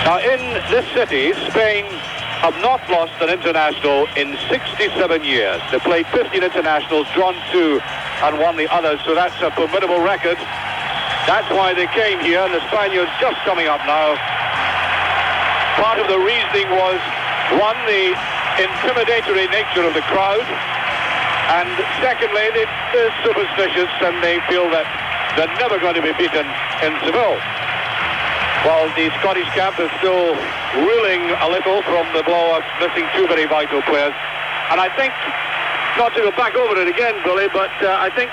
Now, in this city, Spain have not lost an international in 67 years. They played 15 internationals, drawn 2 and won the others, so that's a formidable record. That's why they came here, and the Spaniards just coming up now. Part of the reasoning was, one, the intimidatory nature of the crowd, and secondly, they're superstitious and they feel that they're never going to be beaten in Seville. Well, the Scottish camp is still reeling a little from the blow of missing 2 very vital players. And I think, not to go back over it again, Billy, but I think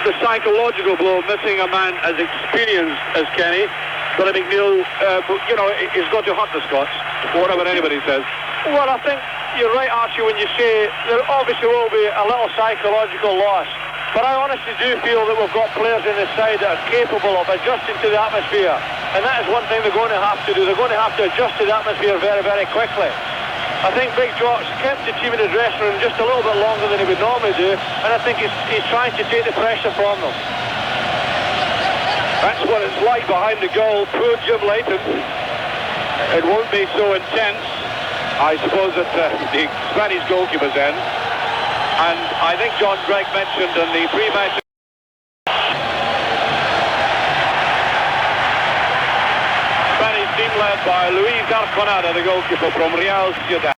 the psychological blow of missing a man as experienced as Kenny, Billy McNeil, is going to hurt the Scots, whatever anybody says. Well, I think you're right, Archie, when you say there obviously will be a little psychological loss. But I honestly do feel that we've got players in this side that are capable of adjusting to the atmosphere. And that is one thing they're going to have to do. They're going to have to adjust to the atmosphere very, very quickly. I think Big Jock's kept the team in the dressing room just a little bit longer than he would normally do. And I think he's trying to take the pressure from them. That's what it's like behind the goal. Poor Jim Leighton. It won't be so intense, I suppose, at the Spanish goalkeeper's end. And I think John Gregg mentioned in the pre-match Spanish team led by Luis Arconada, the goalkeeper from Real Sociedad.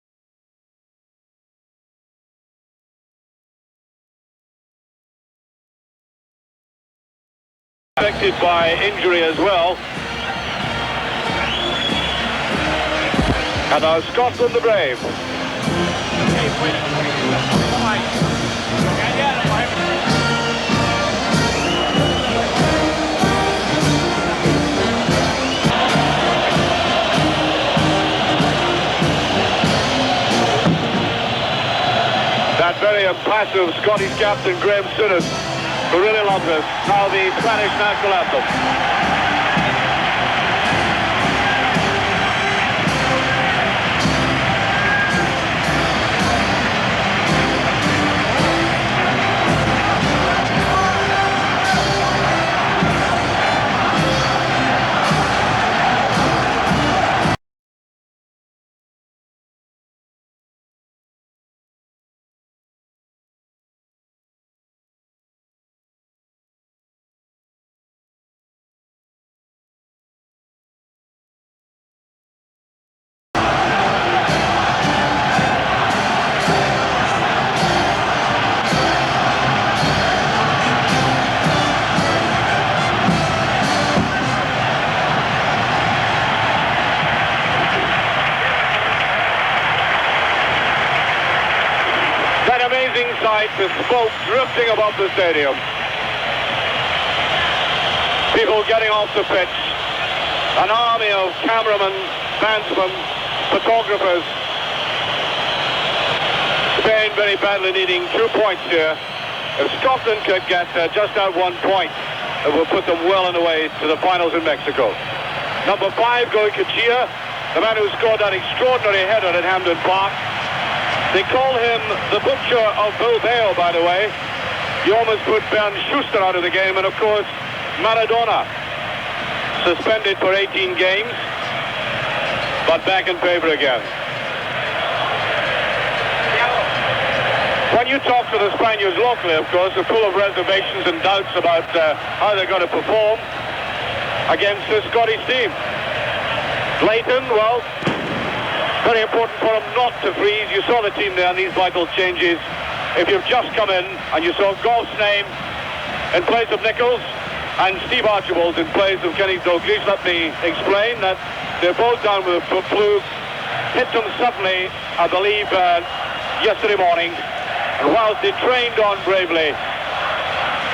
Affected by injury as well. And now Scotland the Brave. That very impassive Scottish captain Graham Souness, who really loves us. Now the Spanish national anthem. The smoke drifting above the stadium. People getting off the pitch. An army of cameramen, bandsmen, photographers. Spain very badly needing 2 points here. If Scotland could get just out 1 point, it will put them well on the way to the finals in Mexico. Number 5, Goikoetxea, the man who scored that extraordinary header at Hampden Park. They call him the butcher of Bilbao, by the way. He almost put Bernd Schuster out of the game, and of course, Maradona, suspended for 18 games, but back in favour again. When you talk to the Spaniards locally, of course, they're full of reservations and doubts about how they're going to perform against this Scottish team. Leighton, well, very important for him not to freeze. You saw the team there and these vital changes. If you've just come in and you saw Gough's name in place of Nichols and Steve Archibald in place of Kenny Dalglish, let me explain that they're both down with a flu. Hit them suddenly, I believe, yesterday morning. And whilst they trained on bravely,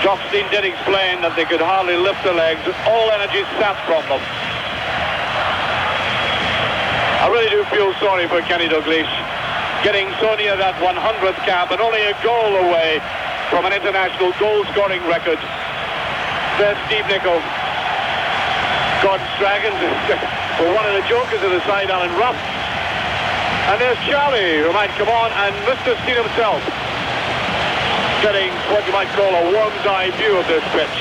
Johnston did explain that they could hardly lift their legs. All energy sapped from them. I really do feel sorry for Kenny Dalglish, getting so near that 100th cap and only a goal away from an international goal-scoring record. There's Steve Nichols. Gordon Strachan, for one of the jokers of the side, Alan Ruff. And there's Charlie, who might come on, and Mr. Steen himself, getting what you might call a worm's eye view of this pitch.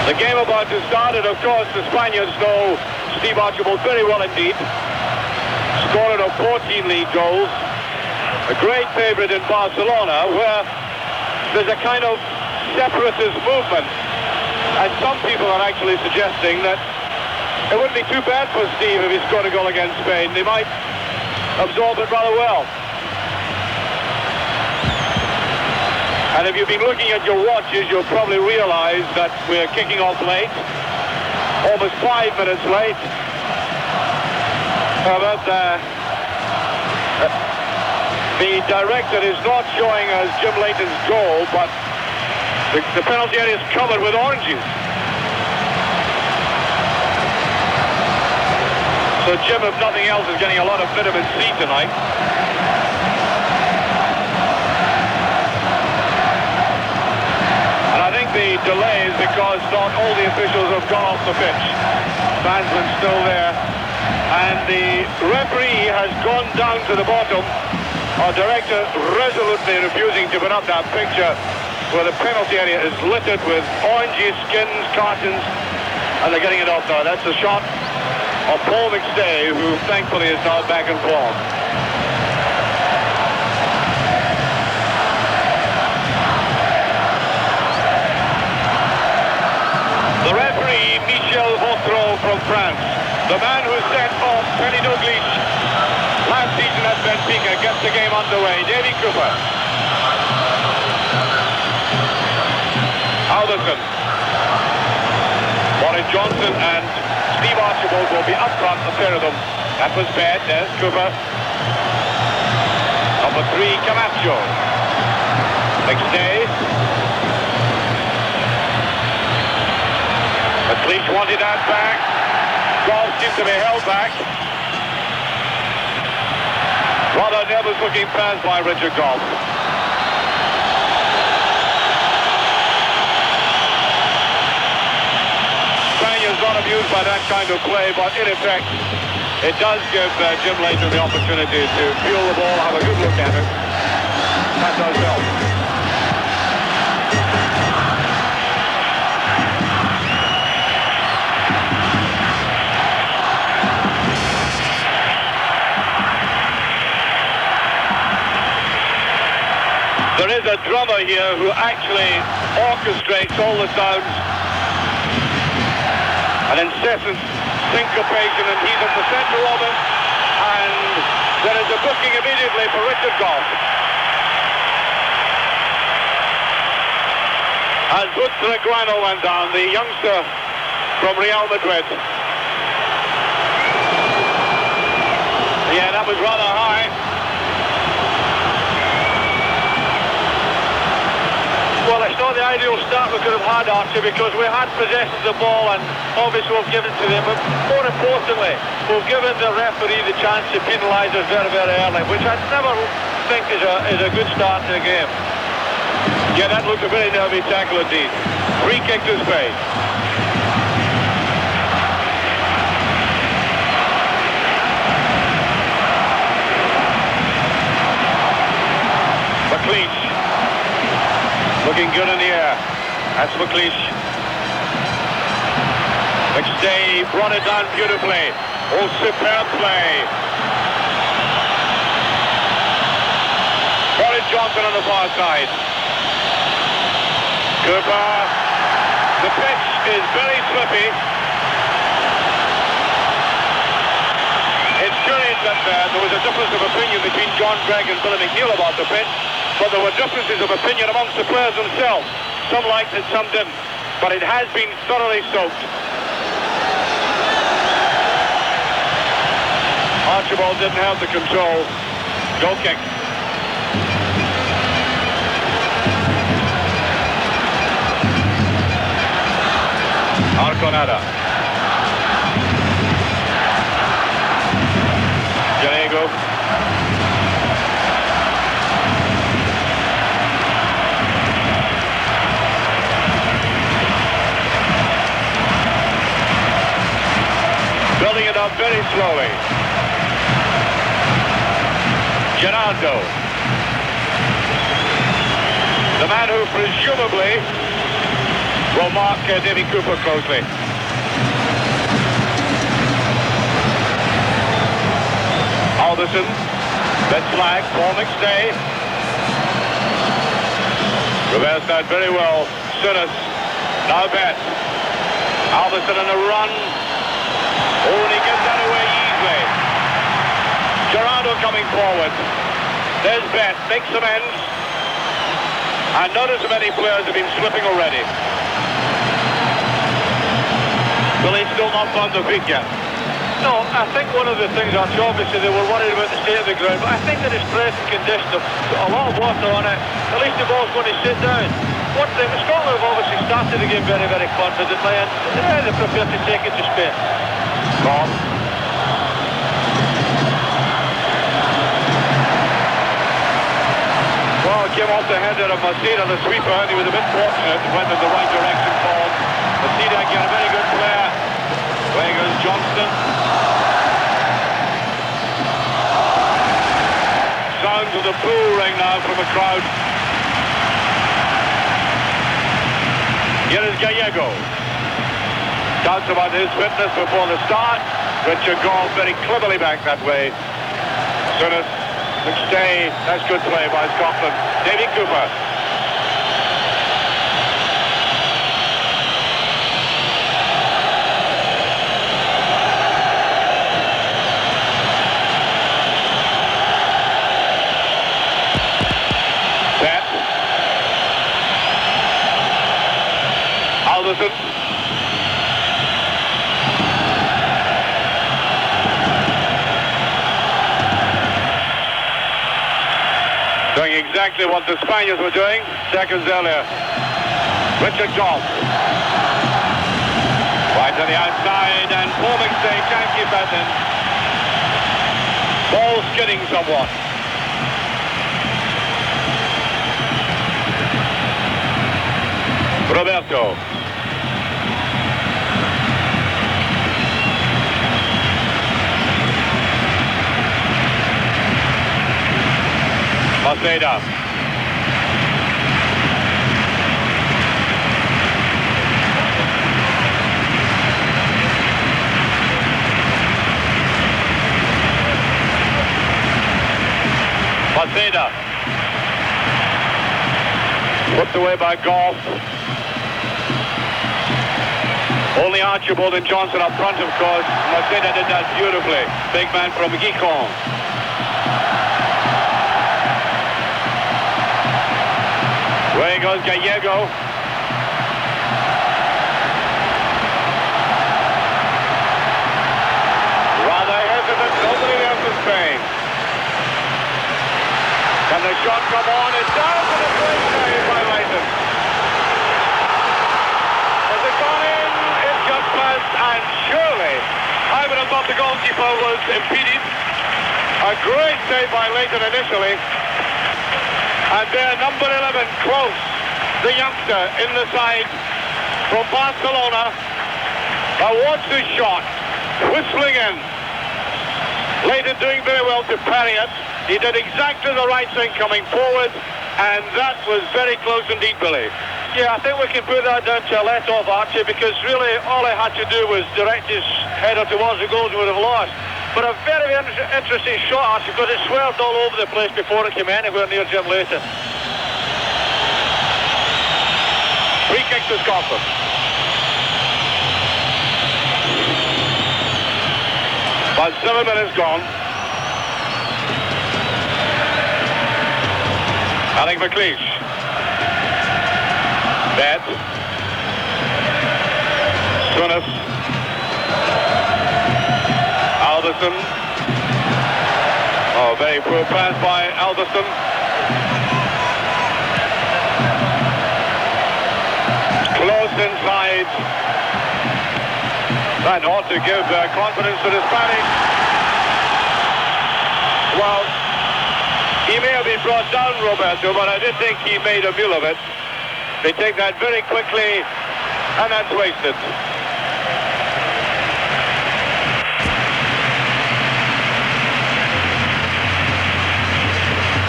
The game about to start, and of course the Spaniards know Steve Archibald very well indeed. Scorer of 14 league goals. A great favourite in Barcelona, where there's a kind of separatist movement. And some people are actually suggesting that it wouldn't be too bad for Steve if he scored a goal against Spain. They might absorb it rather well. And if you've been looking at your watches, you'll probably realise that we're kicking off late. Almost 5 minutes late. But the director is not showing us Jim Leighton's goal, but the penalty area is covered with oranges. So Jim, if nothing else, is getting a lot of vitamin C tonight. And I think the delay is because not all the officials have gone off the pitch. Fansman's still there. And the referee has gone down to the bottom. Our director resolutely refusing to put up that picture where the penalty area is littered with oranges, skins, cartons, and they're getting it off now. That's a shot of Paul McStay, who thankfully is now back in form. The referee, Michel Vautrot from France, the man who set off McLeish last season at Benfica, gets the game underway. Davy Cooper. Alberto. Johnston and Steve Archibald will be up front, the pair of them. That was Bett, there's Cooper. Number 3, Camacho. McStay. McLeish wanted that back. Gough seems to be held back. Rather nervous looking pass by Richard Gough. Spaniards not amused by that kind of play, but in effect it does give Jim Leighton the opportunity to feel the ball, have a good look at it. That does help. There is a drummer here who actually orchestrates all the sounds. An incessant syncopation, and he's at the centre of it. And there is a booking immediately for Richard Gough. As Butragueño went down, the youngster from Real Madrid. Yeah, that was rather high. Well, it's not the ideal start we could have had, Archie, because we had possession of the ball and obviously we've given it to them, but more importantly, we've given the referee the chance to penalise us very, very early, which I never think is a good start to a game. Yeah, that looked a very nervy tackle indeed. Free kick to Spain. McLeish. Looking good in the air. That's McLeish. McStay brought it down beautifully. Oh, superb play. Johnston on the far side. Cooper. The pitch is very slippy. It's curious that there was a difference of opinion between John Gregg and Billy McNeil about the pitch. But there were differences of opinion amongst the players themselves. Some liked it, some didn't. But it has been thoroughly soaked. Archibald didn't have the control. Goal kick. Arconada. Gallego. Building it up very slowly. Gerardo. The man who presumably will mark Davy Cooper closely. Albiston, Bett's flag, Paul McStay. Reversed that very well. Souness, now Bett. Albiston on a run. Oh, and he gets that away easily. Gerardo coming forward. There's Bett, makes amends. And notice how many players have been slipping already. Billy's still not found the feet yet. No, I think one of the things, Archie, obviously they were worried about the state of the ground, but I think that it's present condition, a lot of water on it, at least the ball's going to sit down. One thing, Scotland have obviously started the game very, very confidently, and they're prepared to take it to Spain. Gough. Well, came off the header of Maceda, the sweeper, and he was a bit fortunate, went in the right direction for Maceda, again a very good player. Away goes Johnston. Sounds of the bull ring now from the crowd. Here is Gallego. Doubts about his fitness before the start. Richard Gough very cleverly back that way. Souness, McStay, that's good play by Scotland. Davy Cooper. Bett. Albiston. Doing exactly what the Spaniards were doing seconds earlier. Richard Gough. Right on the outside, and Paul McStay can't keep that in. Ball skidding somewhat. Alberto. Maceda. Maceda. Put away by Gough. Only Archibald and Johnston up front, of course. Maceda did that beautifully. Big man from Gough. Away goes Gallego. Rather hesitant, nobody there for Spain. Can the shot come on? It's down to the first save by Leighton. Has it gone in? It just passed, and surely I would have thought the goalkeeper was impeded. A great save by Leighton initially. And there, number 11, Clos, the youngster in the side from Barcelona. Now watch this shot, whistling in. Leighton doing very well to parry it. He did exactly the right thing coming forward, and that was very close indeed, Billy. Yeah, I think we can put that down to a let-off, Archie, because really all he had to do was direct his header towards the goals and would have lost. But a very, very interesting shot, Archie, because it swerved all over the place before it came anywhere near Jim Leighton. Free kick to Scotland. About 7 minutes gone. McLeish. Bett. Souness. Albiston. Oh, very poor pass by Albiston. Close inside. That ought to give confidence to the Spanish. Well, he may have been brought down, Roberto, but I did think he made a meal of it. They take that very quickly, and that's wasted.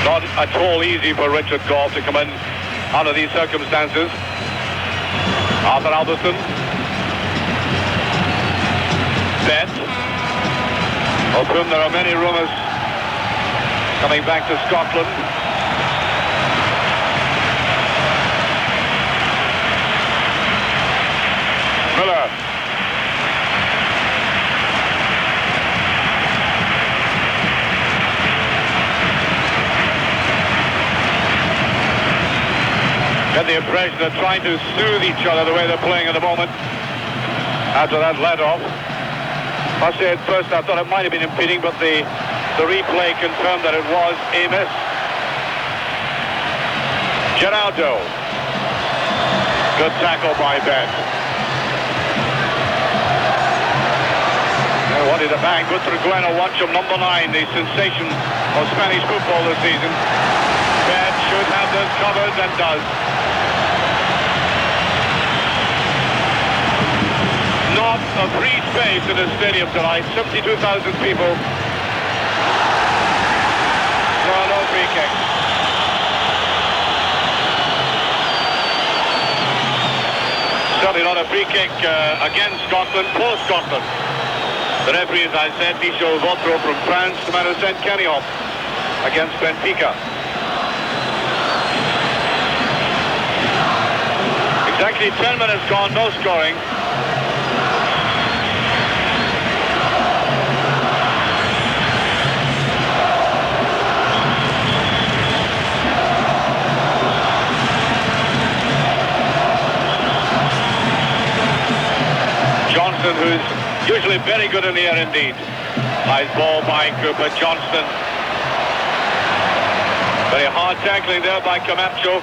Not at all easy for Richard Gough to come in under these circumstances. Arthur Albiston. Bett, of whom there are many rumours coming back to Scotland. Miller. Get the impression they're trying to soothe each other the way they're playing at the moment after that let-off. I say at first I thought it might have been impeding, but the replay confirmed that it was a miss. Geraldo. Good tackle by Bett. They wanted to bang. Butragueño, watch him, number 9, the sensation of Spanish football this season. Bett should have this covered and does. Not a free space in the stadium tonight. 72,000 people. No free kick. Certainly not a free kick against Scotland, for Scotland. The referee, as I said, Michel Vautrot from France, the man who sent Kenny off against Benfica. Exactly 10 minutes gone, no scoring. Johnston, who's usually very good in the air indeed. Nice ball by Cooper. Johnston. Very hard tackling there by Camacho.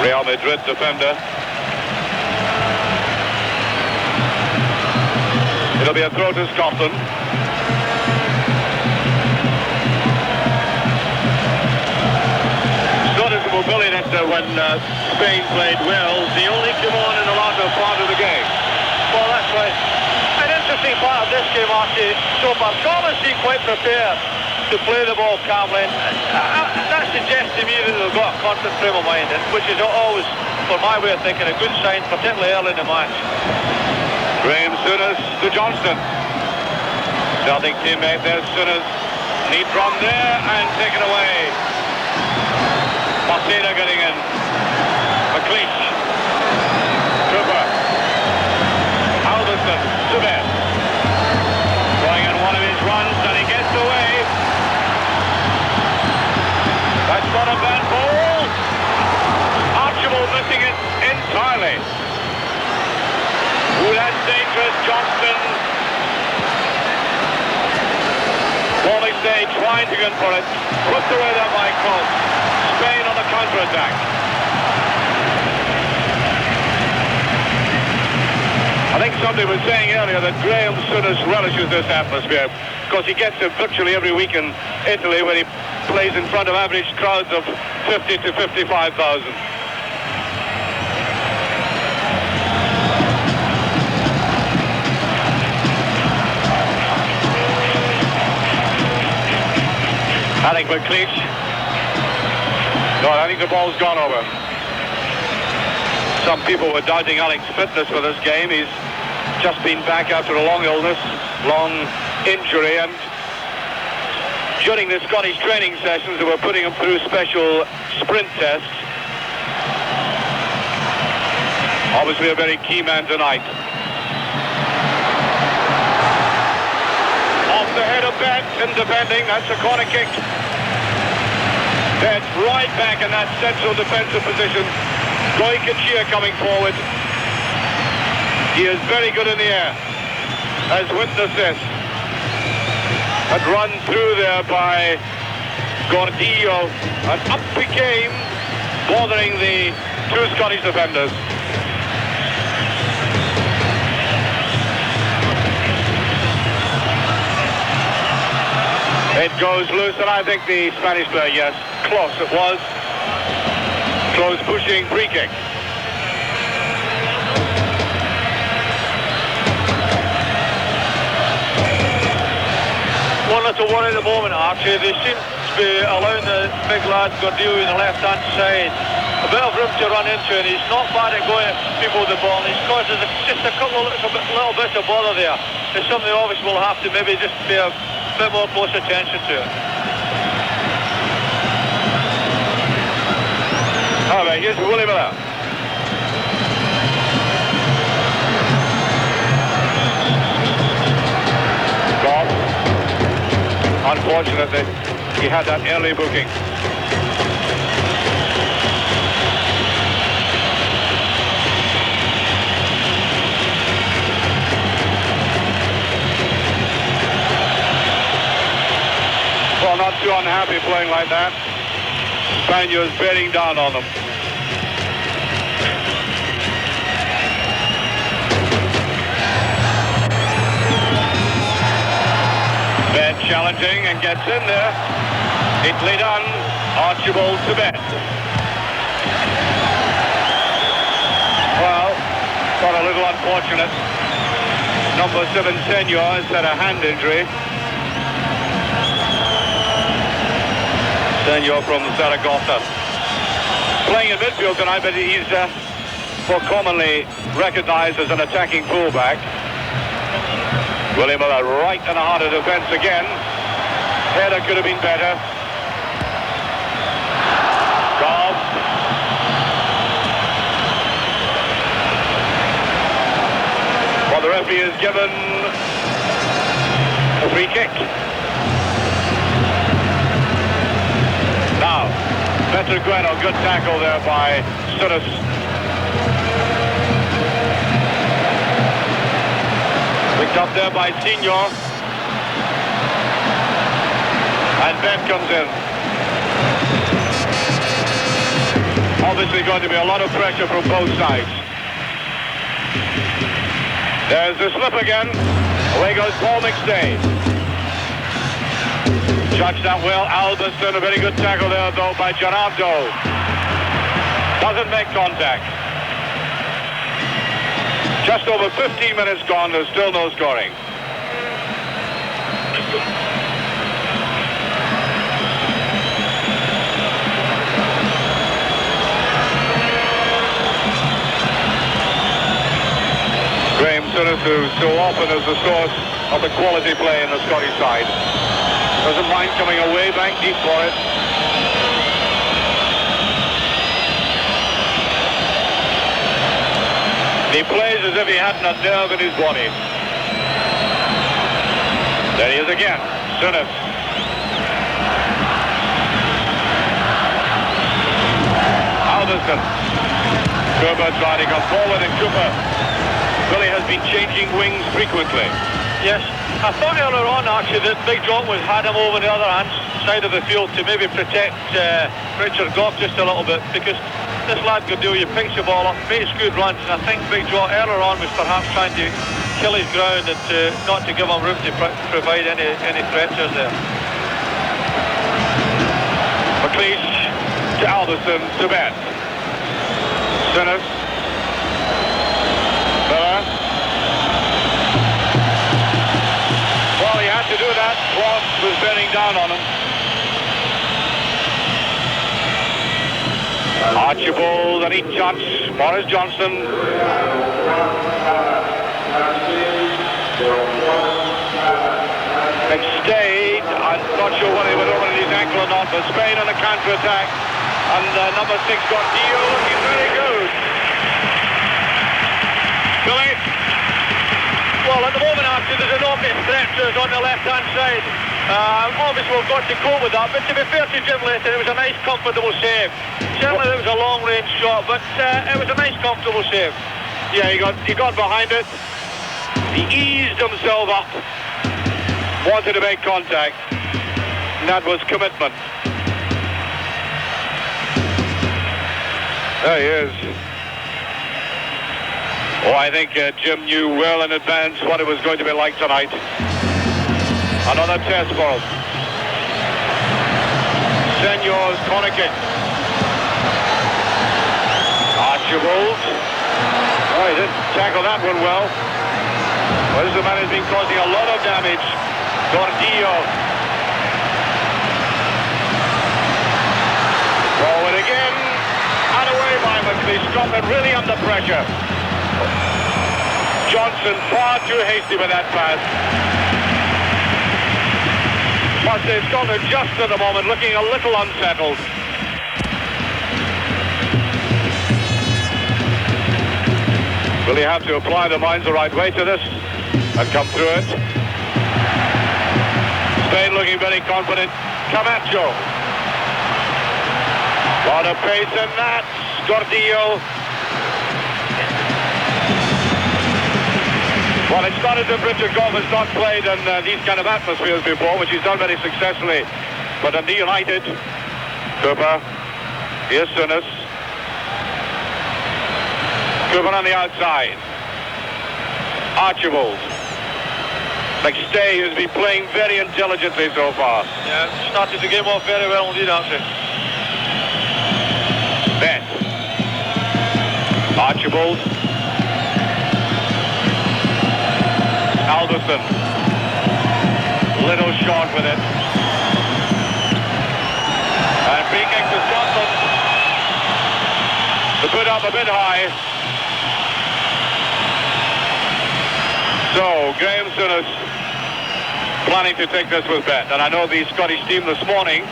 Real Madrid defender. It'll be a throw to Scotland. Noticeable brilliant when Spain played well. They only came on in the latter part of the game. Well, that's right. An interesting part of this game, Archie, so far. Scotland seem quite prepared to play the ball calmly. That suggests to me that they've got a confident frame of mind, which is always, for my way of thinking, a good sign, particularly early in the match. Souness to Johnston. Celtic teammate there, Souness. Lead from there and taken away. Maceda getting in. McLeish. Cooper. Albiston to Bett. Going in one of his runs and he gets away. That's not a bad ball. Archibald missing it entirely. Ooh, that's dangerous. Johnston. McStay trying to get for it. Put away there by Clos. Spain on the counter-attack. I think somebody was saying earlier that Graham Souness relishes this atmosphere because he gets it virtually every week in Italy when he plays in front of average crowds of 50 to 55,000. I think McLeish. No, I think the ball's gone over. Some people were doubting Alex's fitness for this game. He's just been back after a long illness, long injury, and during the Scottish training sessions they were putting him through special sprint tests. Obviously a very key man tonight. Off the head of Bett in defending, that's a corner kick. Bett right back in that central defensive position. Goikoetxea coming forward. He is very good in the air, as witness this. That run through there by Gordillo, and up he came, bothering the two Scottish defenders. It goes loose, and I think the Spanish player, yes, Clos it was. Close pushing free kick. One little worry at the moment, Archie. They seem to be allowing the big lad Gordillo on the left-hand side a bit of room to run into, and he's not bad at going at people with the ball, and he's caused just a couple of little bits of bother there. It's something obviously we'll have to maybe just pay a bit more close attention to it. All right, here's Willie Miller. Gough. Unfortunately, he had that early booking. Well, not too unhappy playing like that. Spaniards bearing down on them. Bett challenging and gets in there. Neatly done. Archibald to Bett. Well, got a little unfortunate. Number 7, Señor, has had a hand injury. Señor from Zaragoza. Playing in midfield tonight, but he's more commonly recognised as an attacking fullback. Willie Miller right in the heart of defence again. Header could have been better. Gough. Well, the referee has given a free kick. Now, Butragueño, good tackle there by Souness. Picked up there by Señor. And Bett comes in. Obviously going to be a lot of pressure from both sides. There's the slip again. Away goes McStay. Judged that well. Albiston, a very good tackle there though by Gerardo. Doesn't make contact. Just over 15 minutes gone, there's still no scoring. Souness, who so often is the source of the quality play in the Scottish side, doesn't mind coming away back deep for it. He plays as if he hadn't a nerve in his body. There he is again, Souness. Albiston. Cooper trying to come forward, and Cooper really has been changing wings frequently. Yes, I thought earlier on actually that Big John had him over the other side of the field to maybe protect Richard Gough just a little bit, because this lad Gordillo picks the ball up, makes good runs, and I think Big John earlier on was perhaps trying to kill his ground and not to give him room to provide any threats there. McLeish to Albiston to Bett. Souness. Well, he had to do that. Clos was bearing down on him. Archibald, and he touch. Boris Johnston. McStay, I'm not sure whether he went over his ankle or not, but Spain on a counter-attack. And number 6 Gordillo looking very good. Billy? Well, at the moment, actually, there's an obvious threat to us on the left-hand side. Obviously, we've got to cope with that, but to be fair to Jim Leighton, it was a nice, comfortable save. Certainly, it was a long-range shot, but it was a nice, comfortable save. Yeah, he got behind it. He eased himself up. Wanted to make contact. And that was commitment. There he is. Oh, I think Jim knew well in advance what it was going to be like tonight. Another test for him. Señor's corner kick. Archibald. Oh, he didn't tackle that one well. Well, this is a man who's been causing a lot of damage. Gordillo. Forward again. And away play by McLeish. Scotland really under pressure. Johnston far too hasty with that pass. Must say Scotland just at the moment looking a little unsettled. Will he have to apply the minds the right way to this and come through it? Spain looking very confident. Camacho. Lot of pace in that. Gordillo. Well, it's not as if Richard Gough has not played in these kind of atmospheres before, which he's done very successfully. But Dundee United. Cooper. Here's Souness. Cooper on the outside. Archibald. McStay, who's been playing very intelligently so far. Yeah, started the game off very well indeed, actually. Bett. Archibald. Albiston. Little short with it. And free kick to Scotland. The put up a bit high. So, Graham Souness planning to take this with Bett. And I know the Scottish team this morning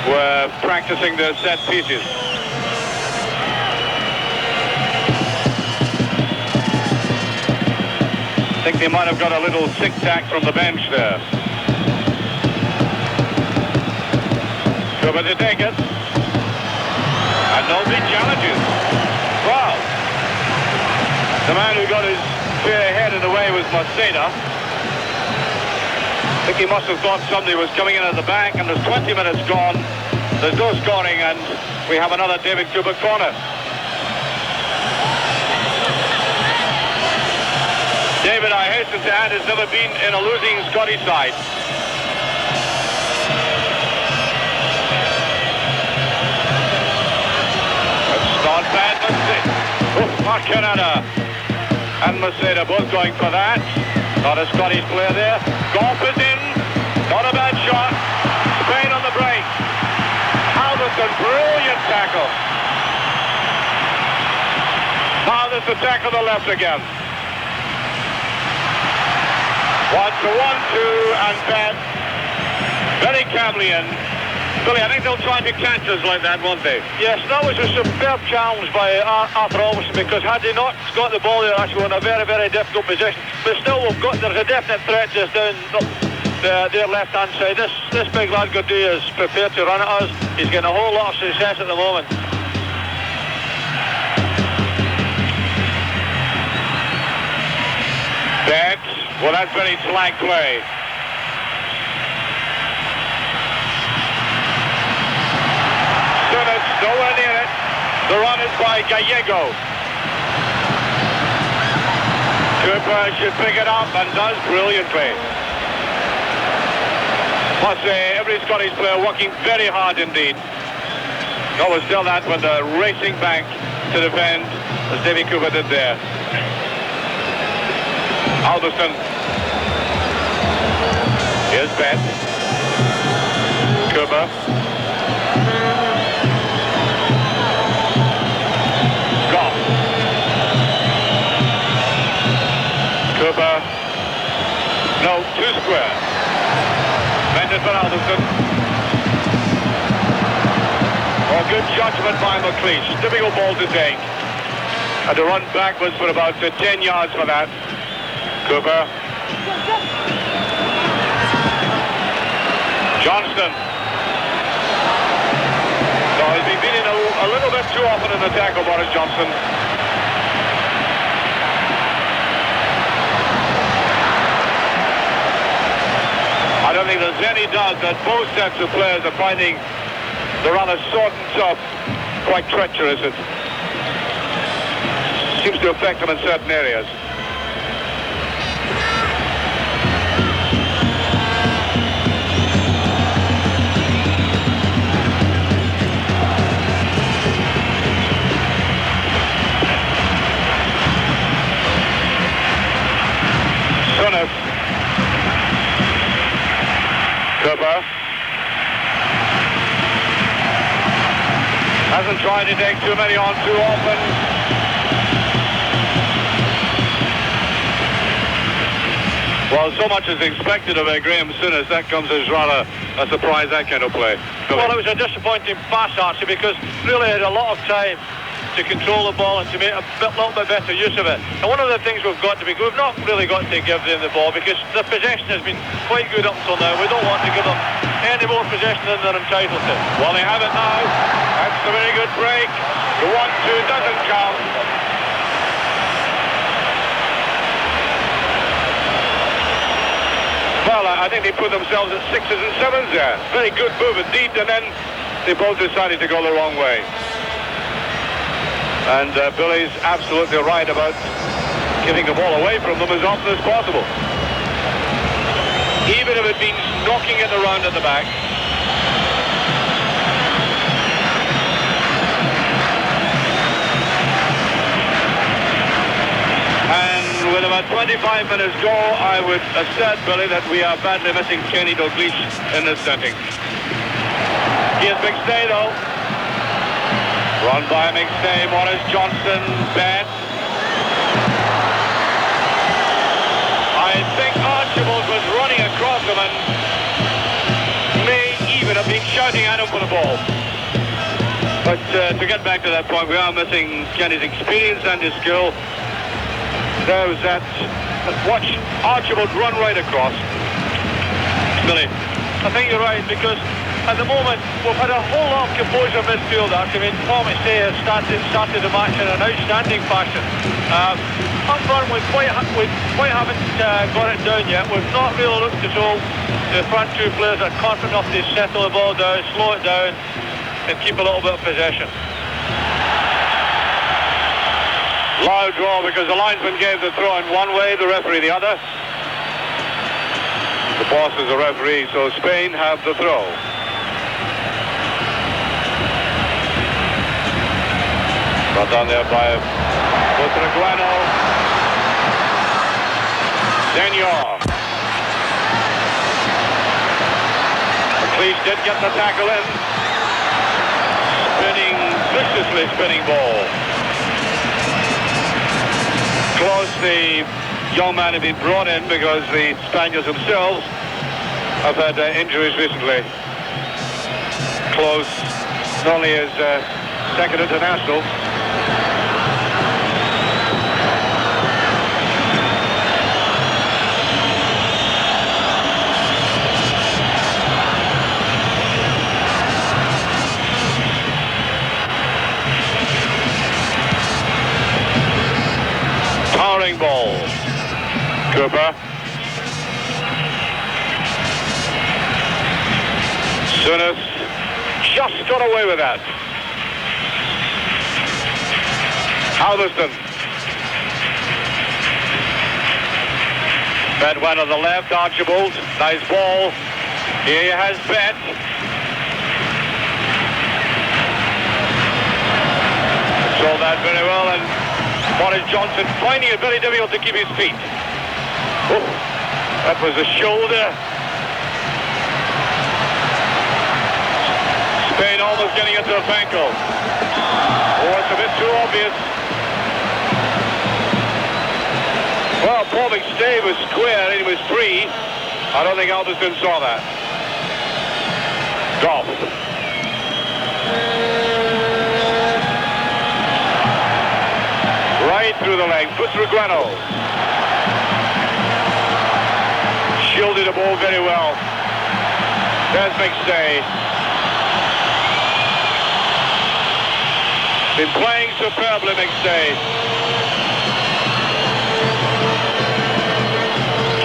were practicing their set pieces. I think they might have got a little tic-tac from the bench there. Cooper to take it. And no big challenges. Wow. The man who got his fair head in the way was Maceda. I think he must have thought somebody was coming in at the back, and there's 20 minutes gone. There's no scoring, and we have another David Cooper corner. David, I hasten to add, has never been in a losing Scottish side. It's not bad, Arconada and Maceda both going for that. Not a Scottish player there. Gough is in. Not a bad shot. Spain on the break. Albiston, brilliant tackle. Now there's the tackle to the left again. 1-2, and Bett. Very Cavalian. Billy, I think they'll try to catch us like that, won't they? Yes, that was a superb challenge by Arthur Albiston, because had they not got the ball, they're actually in a very, very difficult position. But still, there's a definite threat just down their left-hand side. This big lad Gordillo is prepared to run at us. He's getting a whole lot of success at the moment. Bett. Well, that's very slack play. Souness, nowhere near it. The run is by Gallego. Cooper should pick it up and does brilliantly. Must say, every Scottish player working very hard indeed. No, was still that with the racing back to defend, as Davy Cooper did there. Albiston. Here's Bett. Cooper. Gough. Cooper. No, two square. Mended for Albiston. Oh, good judgment by McLeish. Difficult ball to take. Had to run backwards for about 10 yards for that. Cooper. Johnston. So he's been beaten a little bit too often in the tackle, Boris Johnston. I don't think there's any doubt that both sets of players are finding the rather short and tough quite treacherous. It seems to affect them in certain areas. Souness. Cooper. Hasn't tried trying to take too many on too often. Well, so much is expected of Graham Souness. That comes as rather a surprise, that kind of play. Well, it was a disappointing pass, Archie, because really had a lot of time to control the ball and to make a little bit better use of it. And one of the things we've not really got to give them the ball, because the possession has been quite good up until now. We don't want to give them any more possession than they're entitled to. Well, they have it now. That's a very good break. The 1-2 doesn't count. Well, I think they put themselves at 6s and 7s there. Very good move indeed, and then they both decided to go the wrong way. And Billy's absolutely right about giving the ball away from them as often as possible. Even if it means knocking it around at the back. And with about 25 minutes go, I would assert, Billy, that we are badly missing Kenny Dalglish in this setting. Here's McStay, though. Run by McStay, Morris, Johnston, Bett. I think Archibald was running across him and may even have been shouting at him for the ball. But to get back to that point, we are missing Kenny's experience and his skill. There was that. Watch Archibald run right across. Billy. I think you're right, because at the moment we've had a whole lot of composure midfield. I mean, McStay has started the match in an outstanding fashion. Up front, we quite haven't got it down yet. We've not really looked as though the front two players are confident enough to settle the ball down, slow it down, and keep a little bit of possession. Loud draw because the linesman gave the throw in one way, the referee the other. The boss is the referee, so Spain have the throw. Brought down there by Butragueño. Señor. McLeish did get the tackle in. Viciously spinning ball. Clos, the young man, had been brought in because the Spaniards themselves have had injuries recently. Clos, not only his second international, towering ball. Cooper. Souness just got away with that. Albiston. Bett went on the left, Archibald. Nice ball. Here he has Bett. Controlled that very well, and Morris Johnston finding it very difficult to keep his feet. Oh, that was a shoulder. Spain almost getting into a ankle. Oh, it's a bit too obvious. Well, Paul McStay was square and he was free. I don't think Albiston saw that. Gough. Right through the leg. Butragueño. Shielded the ball very well. There's McStay. Been playing superbly, McStay.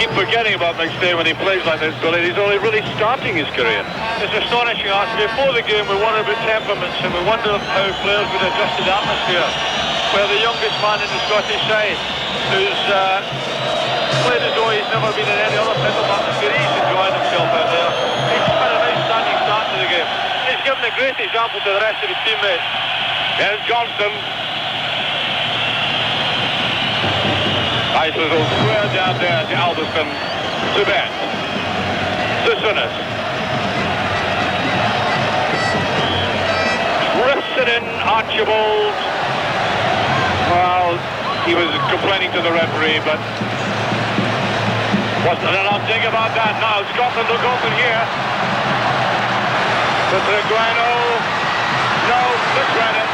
Keep forgetting about McStay when he plays like this, Billy. He's only really starting his career. It's astonishing, Archie. Before the game, we wondered about temperaments and we wondered how players would adjust to the atmosphere. Where the youngest man in the Scottish side, who's played as though he's never been in any other type of atmosphere, he's enjoying himself out there. He's had an outstanding start to the game. He's given a great example to the rest of his teammates. There's Johnston. Nice little square down there to Albiston. To Bett. To Souness. Rips it in Archibald. Well, he was complaining to the referee, but wasn't enough to think about that. Now Scotland will go from here. Butragueño. No, misread it.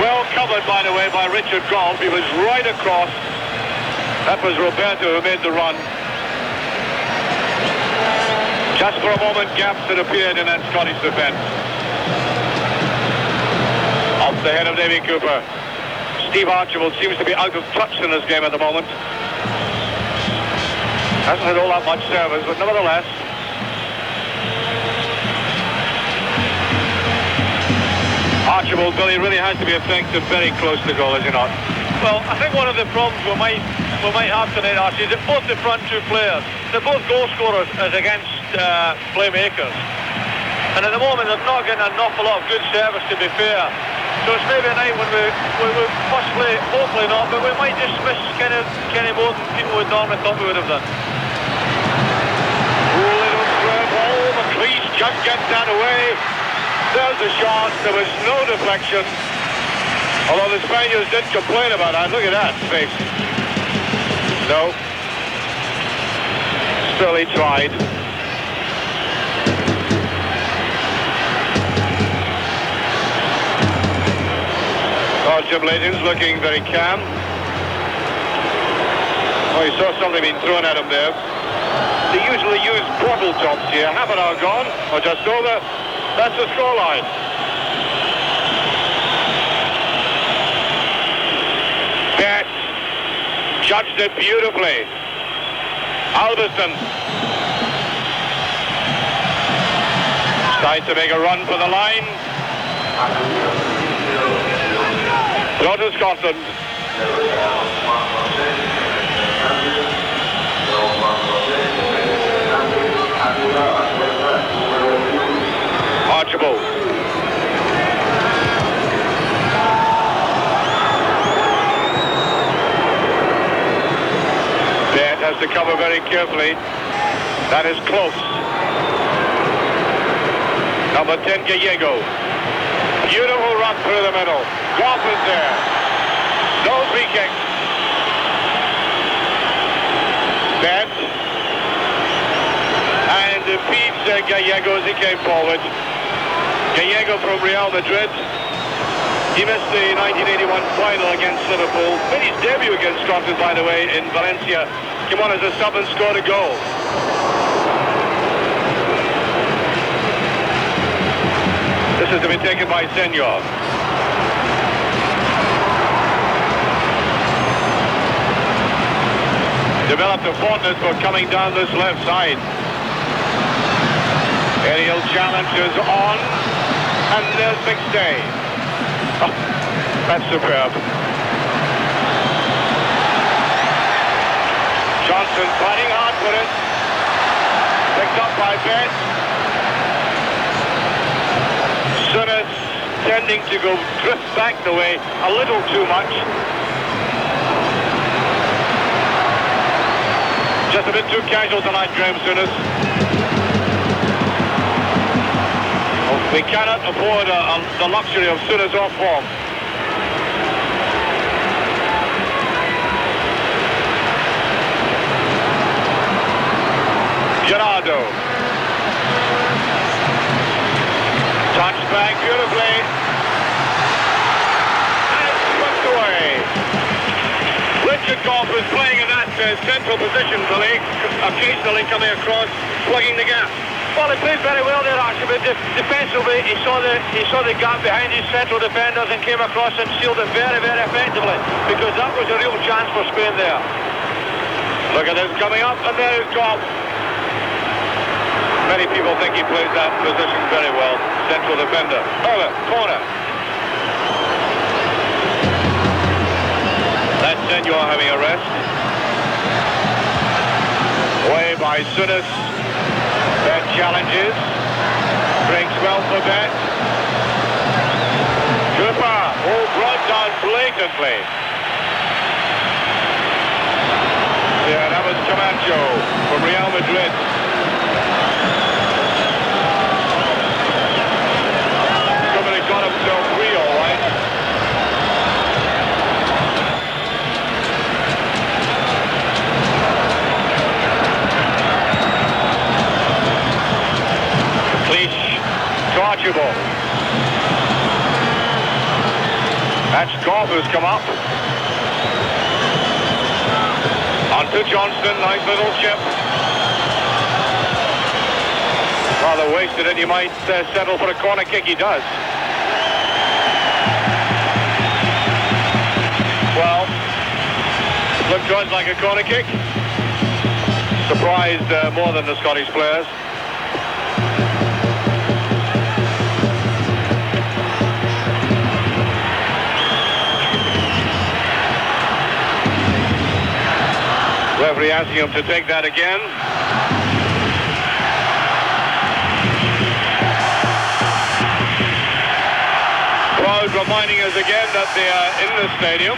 Well covered, by the way, by Richard Gough. He was right across. That was Roberto who made the run. Just for a moment, gaps had appeared in that Scottish defence. Off the head of Davy Cooper. Steve Archibald seems to be out of touch in this game at the moment. Hasn't had all that much service, but nevertheless. Archibald, Billy, really has to be effective very close to goal, is he not? Well, I think one of the problems we might have tonight, Archie, is that both the front two players, they're both goal scorers as against playmakers. And at the moment, they're not getting an awful lot of good service, to be fair. So it's maybe a night when we possibly, hopefully not, but we might just miss Kenny more than people would normally thought we would have done. Little square ball, McLeish just gets that away. There's a shot, there was no deflection. Although the Spaniards did complain about that. Look at that face. No. Still he tried. Jim Leighton's looking very calm. Oh, he saw something being thrown at him there. They usually use bottle tops here. Half an hour gone, or just over. That's the scoreline. Bett judged it beautifully. Albiston decides to make a run for the line. Go to Scotland. Archibald. Bett has to cover very carefully. That is Clos. Number 10, Gallego. Beautiful run through the middle. Gough is there. No free kick. Bett. And feeds Gallego as he came forward. Gallego from Real Madrid. He missed the 1981 final against Liverpool. Made his debut against Scotland, by the way, in Valencia. Came on as a sub and scored a goal. This is to be taken by Señor. Developed a fondness for coming down this left side. Aerial challenge is on, and there's McStay. Oh, that's superb. Johnston fighting hard for it. Picked up by Bett. Souness tending to go drift back the way a little too much. Just a bit too casual tonight, Graham Souness. We cannot afford the luxury of Souness off form. Gerardo. Touched back beautifully. And it's swept away. Richard Gough was playing in that central position, Billy, occasionally coming across, plugging the gap. Well, he played very well there, actually, but defensively he saw the gap behind his central defenders and came across and sealed it very, very effectively, because that was a real chance for Spain there. Look at this coming up, and there's Gough. Many people think he plays that position very well. Central defender. Over, corner. That's Señor having a rest. Away by Souness. Bett challenges. Brings well for Bett. Cooper. Oh, brought down blatantly. Yeah, that was Camacho from Real Madrid. Gough, who's come up. On to Johnston, nice little chip. Rather wasted it, he might settle for a corner kick, he does. Well, looked to us like a corner kick. Surprised more than the Scottish players. Referee asking him to take that again. Crowd reminding us again that they are in the stadium.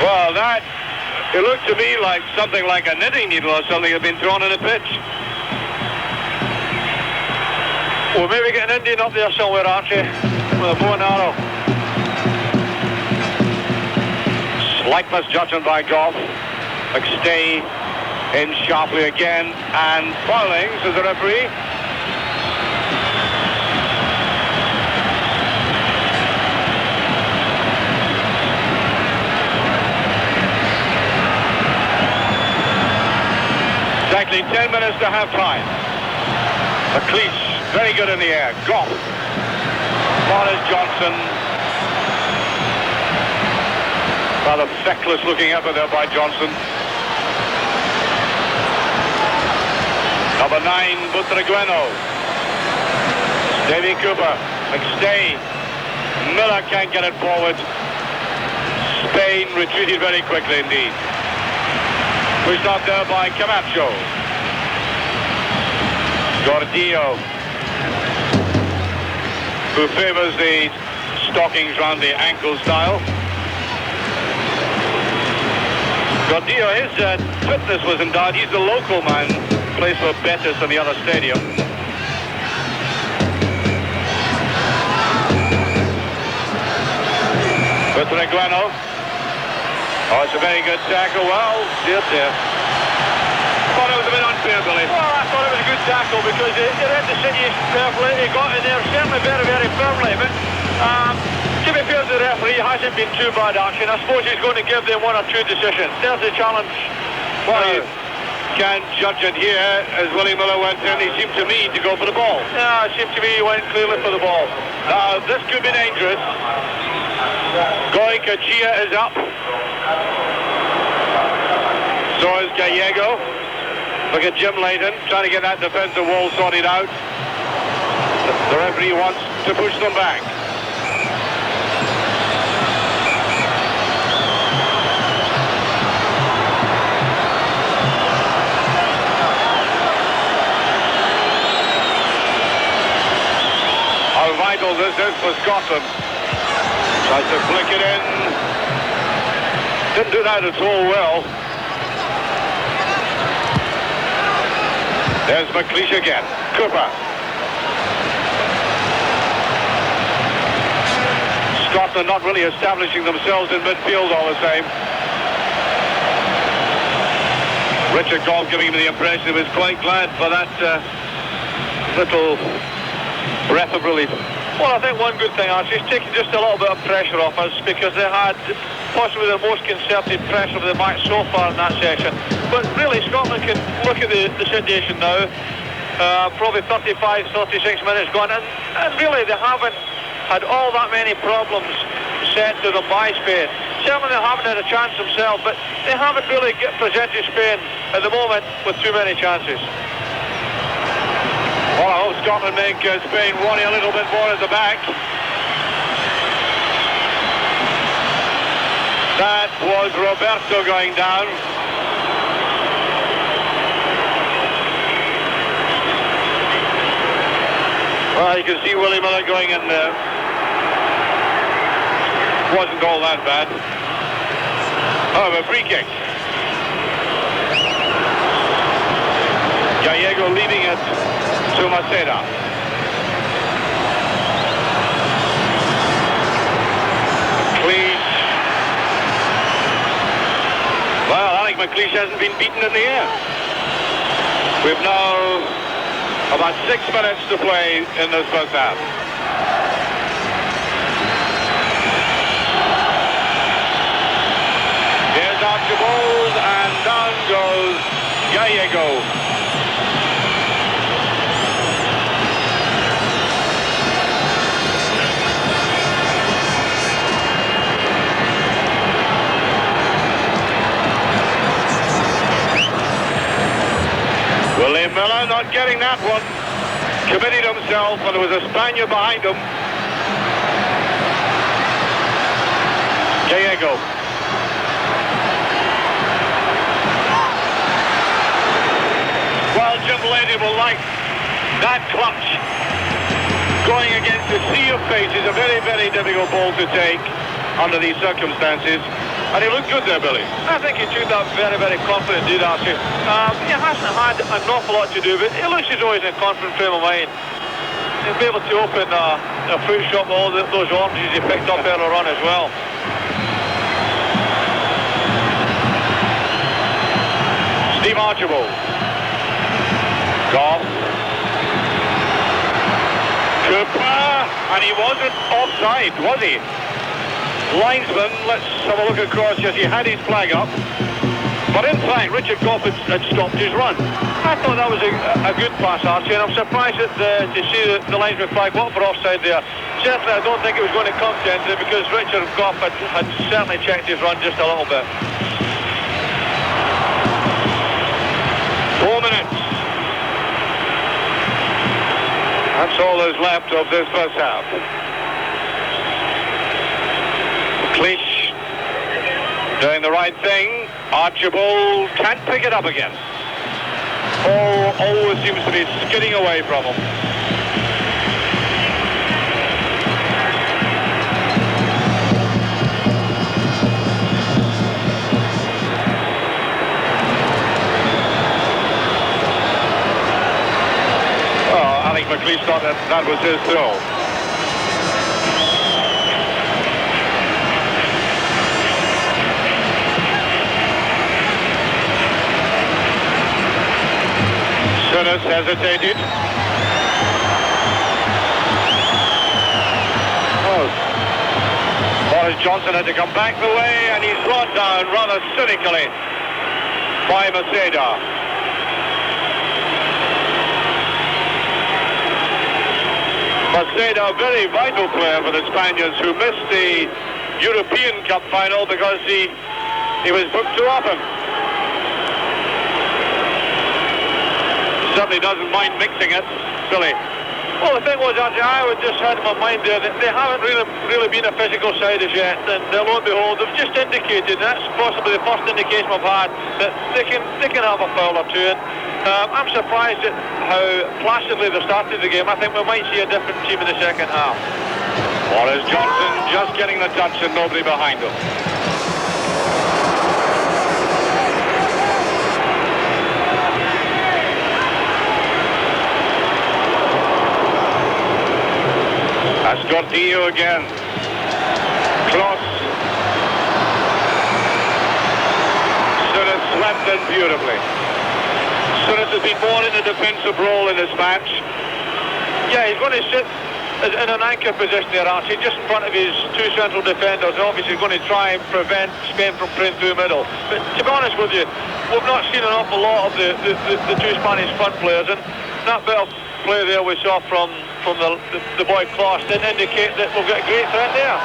Well, that, it looked to me like something like a knitting needle or something had been thrown in a pitch. We'll maybe get an Indian up there somewhere, Archie, with a bow and arrow. Slight misjudgment by Gough. McStay in sharply again, and fouling, says the referee. Exactly 10 minutes to half time. McLeish, very good in the air. Gough. On is Johnston. Rather feckless looking effort there by Johnston. Number 9, Butragueño. Davy Cooper. McStay. Miller can't get it forward. Spain retreated very quickly indeed. Pushed out there by Camacho. Gordillo, who favours the stockings round the ankle style. Gordillo, his fitness was in doubt. He's the local man, plays for Bett in the other stadium. Butragueño. Oh, it's a very good tackle. Well, dear. I thought it was a bit unfair, Billy. Well, I thought it was a good tackle because he read the situation carefully. He got in there certainly very, very firmly. But to be fair to the referee, he hasn't been too bad, actually. And I suppose he's going to give them one or two decisions. There's the challenge. Well, you can't judge it here. As Willie Miller went in, he seemed to me to go for the ball. Yeah, it seemed to me he went clearly for the ball. Now, this could be dangerous. Goikoetxea is up. So is Gallego. Look at Jim Leighton trying to get that defensive wall sorted out. The referee wants to push them back. How vital this is for Scotland. Tries to flick it in. Didn't do that at all well. There's McLeish again. Cooper. Scotland not really establishing themselves in midfield all the same. Richard Gough giving him the impression he was quite glad for that little breath of relief. Well, I think one good thing, actually, is taking just a little bit of pressure off us because they had possibly the most concerted pressure of the match so far in that session. But really, Scotland can look at the situation now. Probably 35, 36 minutes gone, and really they haven't had all that many problems sent to them by Spain. Certainly they haven't had a chance themselves, but they haven't really presented Spain at the moment with too many chances. Well, I hope Scotland make Spain worry a little bit more at the back. That was Roberto going down. Well, you can see Willie Miller going in there. Wasn't all that bad. Oh, a free kick. Gallego leaving it to Maceda. McLeish. Well, I think McLeish hasn't been beaten in the air. We've now about 6 minutes to play in this first half. Here's Archibald, and down goes Gallego. William Miller not getting that one. Committed himself, and there was a Spaniard behind him. Gallego. Well, Jim Lady will like that clutch. Going against the sea of pace is a very, very difficult ball to take under these circumstances. And he looked good there, Billy. I think he took that very, very confident indeed, Archie. He hasn't had an awful lot to do, but he looks as though he's in a confident frame of mind. He'll be able to open a fruit shop with all those oranges he picked up earlier on as well. Steve Archibald. Gough. Cooper. And he wasn't offside, was he? Linesman, let's have a look across. Yes, he had his flag up. But in fact, Richard Gough had stopped his run. I thought that was a good pass, Archie, and I'm surprised to see the linesman flag up for offside there. Certainly, I don't think it was going to come to anything because Richard Gough had certainly checked his run just a little bit. 4 minutes. That's all there's left of this first half. McLeish doing the right thing. Archibald can't pick it up again. Always seems to be skidding away from him. Well, I think McLeish thought that was his throw. Souness hesitated. Oh. Boris Johnston had to come back the way, and he's brought down rather cynically by Maceda. Maceda, a very vital player for the Spaniards who missed the European Cup final because he was booked too often. Certainly doesn't mind mixing it, Billy. Well, the thing was, Archie, I would just had in my mind there that they haven't really been a physical side as yet, and lo and behold, they've just indicated, and that's possibly the first indication I've had, that they can have a foul or two. And I'm surprised at how placidly they started the game. I think we might see a different team in the second half. Boris Johnston just getting the touch and nobody behind him. That's Gordillo again. Clos. Souness slammed in beautifully. Souness has been more in a defensive role in this match. Yeah, he's going to sit in an anchor position there, Archie, just in front of his two central defenders. Obviously, he's going to try and prevent Spain from playing through middle. But to be honest with you, we've not seen an awful lot of the two Spanish front players, and that bit of play there we saw from the boy Clos didn't indicate that we'll get a great threat there.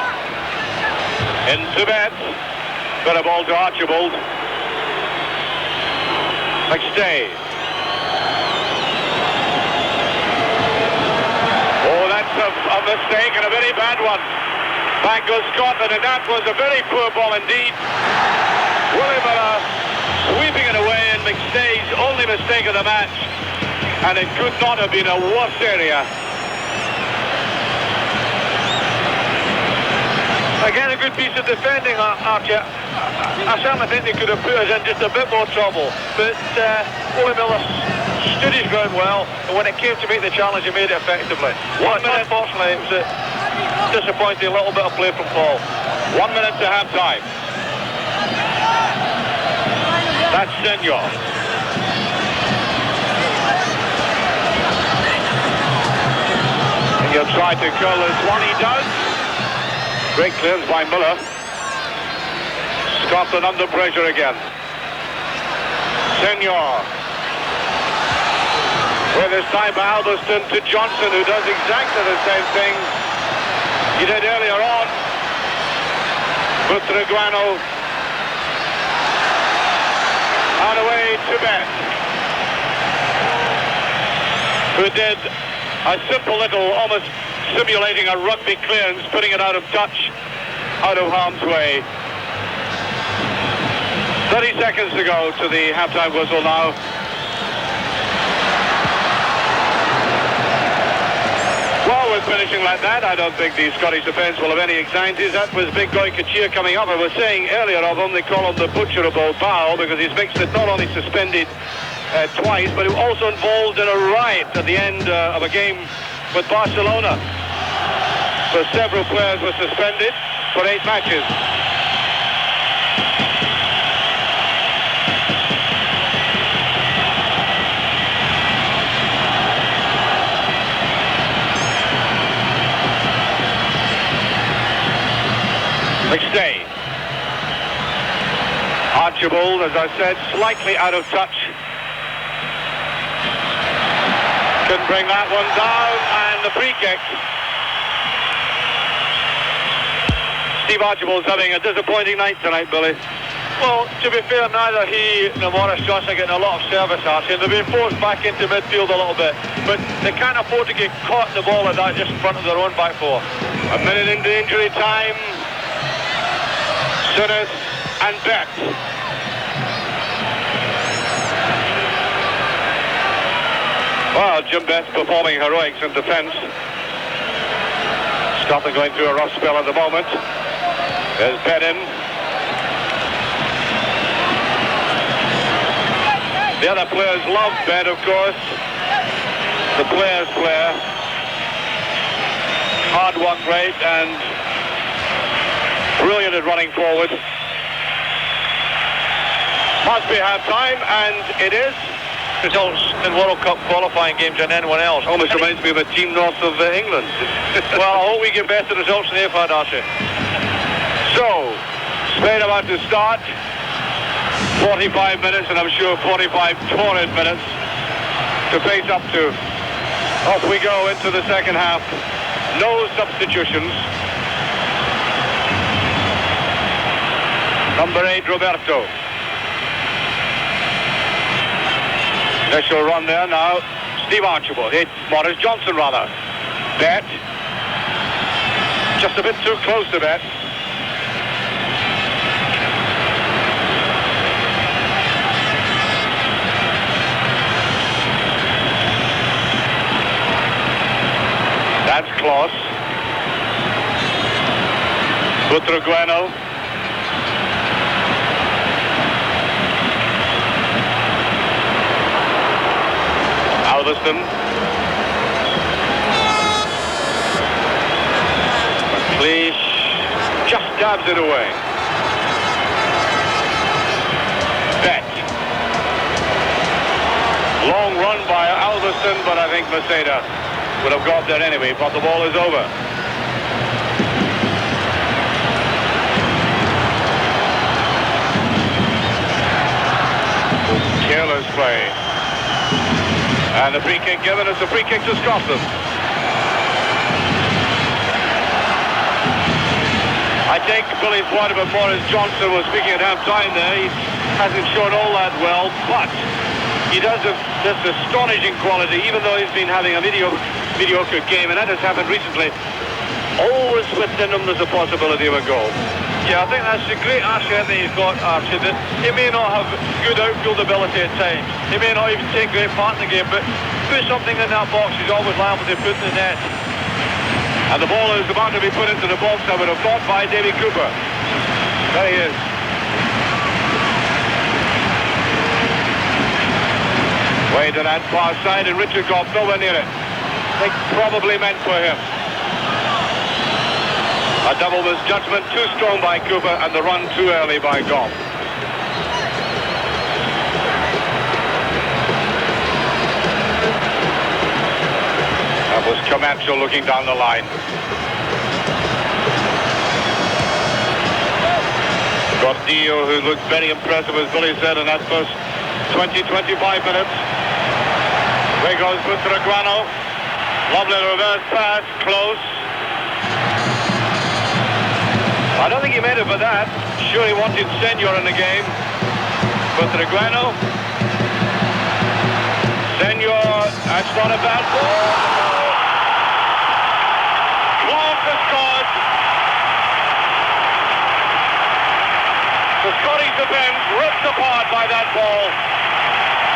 Into Bett. Got a ball to Archibald. McStay. Oh, that's a mistake and a very bad one. Back goes Scotland, and that was a very poor ball indeed. William Miller sweeping it away, and McStay's only mistake of the match. And it could not have been a worse area. Again, a good piece of defending, Archie. I certainly think they could have put us in just a bit more trouble. But William Miller stood his ground well, and when it came to make the challenge, he made it effectively. Unfortunately, it was a disappointing little bit of play from Paul. 1 minute to half time. That's Señor. He'll try to curl this one. He does. Great clearance by Miller. Scotland under pressure again. Señor. With this time by Albiston to Johnston, who does exactly the same thing he did earlier on. Butragueño. On away to Bett, who did a simple little, almost simulating a rugby clearance, putting it out of touch, out of harm's way. 30 seconds to go to the halftime whistle now. Well, with finishing like that, I don't think the Scottish defence will have any anxieties. That was big Goikoetxea coming up. I was saying earlier of him, they call him the butcher of Bilbao because he's mixed it not only suspended twice, but he was also involved in a riot at the end of a game with Barcelona. So several players were suspended for 8 matches. McStay. Archibald, as I said, slightly out of touch. Couldn't bring that one down, and the free kick. Steve Archibald's having a disappointing night tonight, Billy. Well, to be fair, neither he nor Maurice Johnston are getting a lot of service, Archie. They've been forced back into midfield a little bit, but they can't afford to get caught in the ball like that just in front of their own back four. A minute into injury time. Souness and Bett. Well, Jim Bett's performing heroics in defence. Scotland going through a rough spell at the moment. There's Bett in. The other players love Bett, of course. The player's player. Hard work rate and brilliant at running forward. Must be half-time, and it is. Results in World Cup qualifying games than anyone else. Almost reminds me of a team north of England. Well, I hope we get better results than they've had, Archie. So, Spain about to start. 45 minutes, and I'm sure 45 torrid minutes to face up to. Off we go into the second half. No substitutions. Number 8, Roberto. Initial run there now. Steve Archibald. Maurice Johnston, rather. Bett. Just a bit too close to Bett. That's Clos. Butragueño. Albiston. McLeish just dabs it away. Bett. Long run by Albiston, but I think Maceda would have got there anyway, but the ball is over. Careless play. And the free kick given. It's a free kick to Scotland. I take Billy's point about Maurice Johnston was speaking at half-time there. He hasn't shown all that well, but he does have this astonishing quality, even though he's been having a mediocre game, and that has happened recently. Always within him there's a possibility of a goal. Yeah, I think that's a great asset that he's got, Archie. That he may not have good outfield ability at times. He may not even take great part in the game, but put something in that box, he's always liable to put in the net. And the ball is about to be put into the box, I would have thought, by Davy Cooper. There he is. Way to that far side, and Richard Gough nowhere near it. I think probably meant for him. A double misjudgment, too strong by Cooper, and the run too early by Gough. Camacho looking down the line. Gordillo, who looked very impressive, as Billy said, in that first 20-25 minutes. There goes Butragueño. Lovely reverse pass, close. I don't think he made it for that. Sure, he wanted Señor in the game. Butragueño. Señor, that's not a bad ball. Clos has scored. The Scottish defence ripped apart by that ball.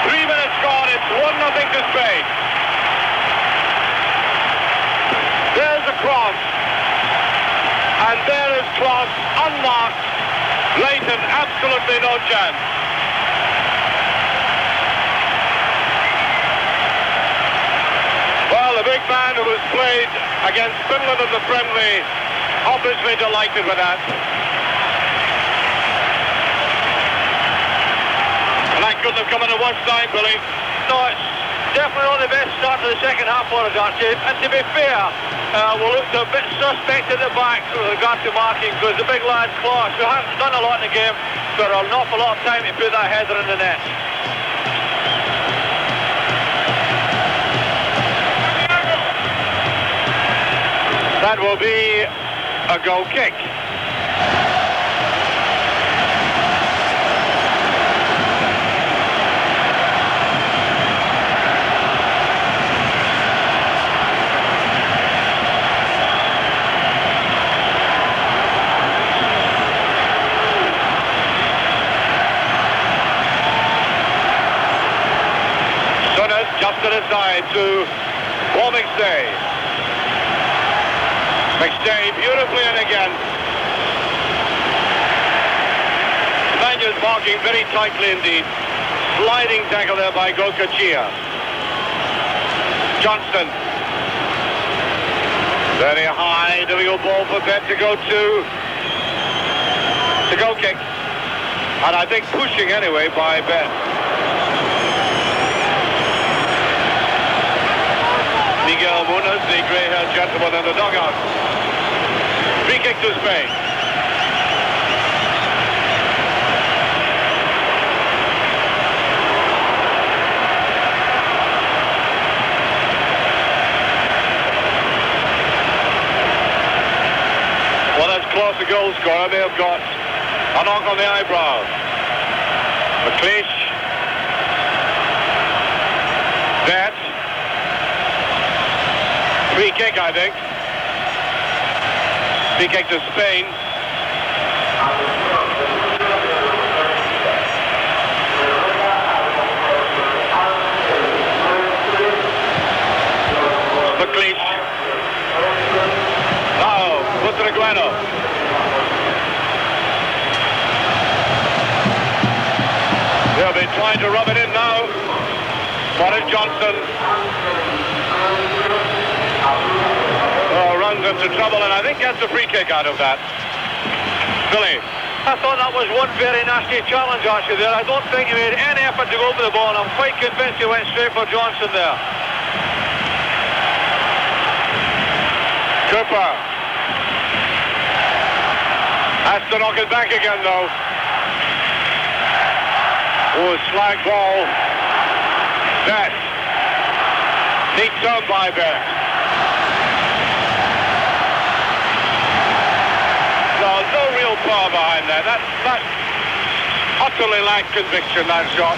3 minutes gone, it's 1-0 to Spain. There's a cross. And there is Clos, unmarked. Leighton, absolutely no chance. Well, the big man who has played against Finland in the friendly, obviously delighted with that. And that couldn't have come at a worse time, Billy. No, it's definitely not the best start to the second half for us, Archie. And to be fair, we looked a bit suspect at the back with regard to marking, because the big lad, Clos, who hasn't done a lot in the game, got an awful lot of time to put that header in the net. That will be a goal kick. Souness just to the side to McStay. McStay beautifully in again. Spaniards marking very tightly indeed. Sliding tackle there by Goikoetxea. Johnston. Very high, difficult ball for Bett to go to. The goal kick. And I think pushing anyway by Bett. Miguel Munoz, the grey-haired gentleman in the dugout. Free kick to Spain. Well, that's Clos, the goal scorer. May have got a knock on the eyebrow. McLeish. Bett. Free kick, I think. Free kick to Spain. McLeish. Now, Butragueño. They'll be trying to rub it in now. What is Johnston? Runs into trouble, and I think gets a free kick out of that. Billy. I thought that was one very nasty challenge, actually, there. I don't think he made any effort to go for the ball, and I'm quite convinced he went straight for Johnston there. Cooper. Has to knock it back again, though. Oh, slag ball. Bett. Neat turn by Bett. No real power behind that. That utterly lacked conviction, that shot.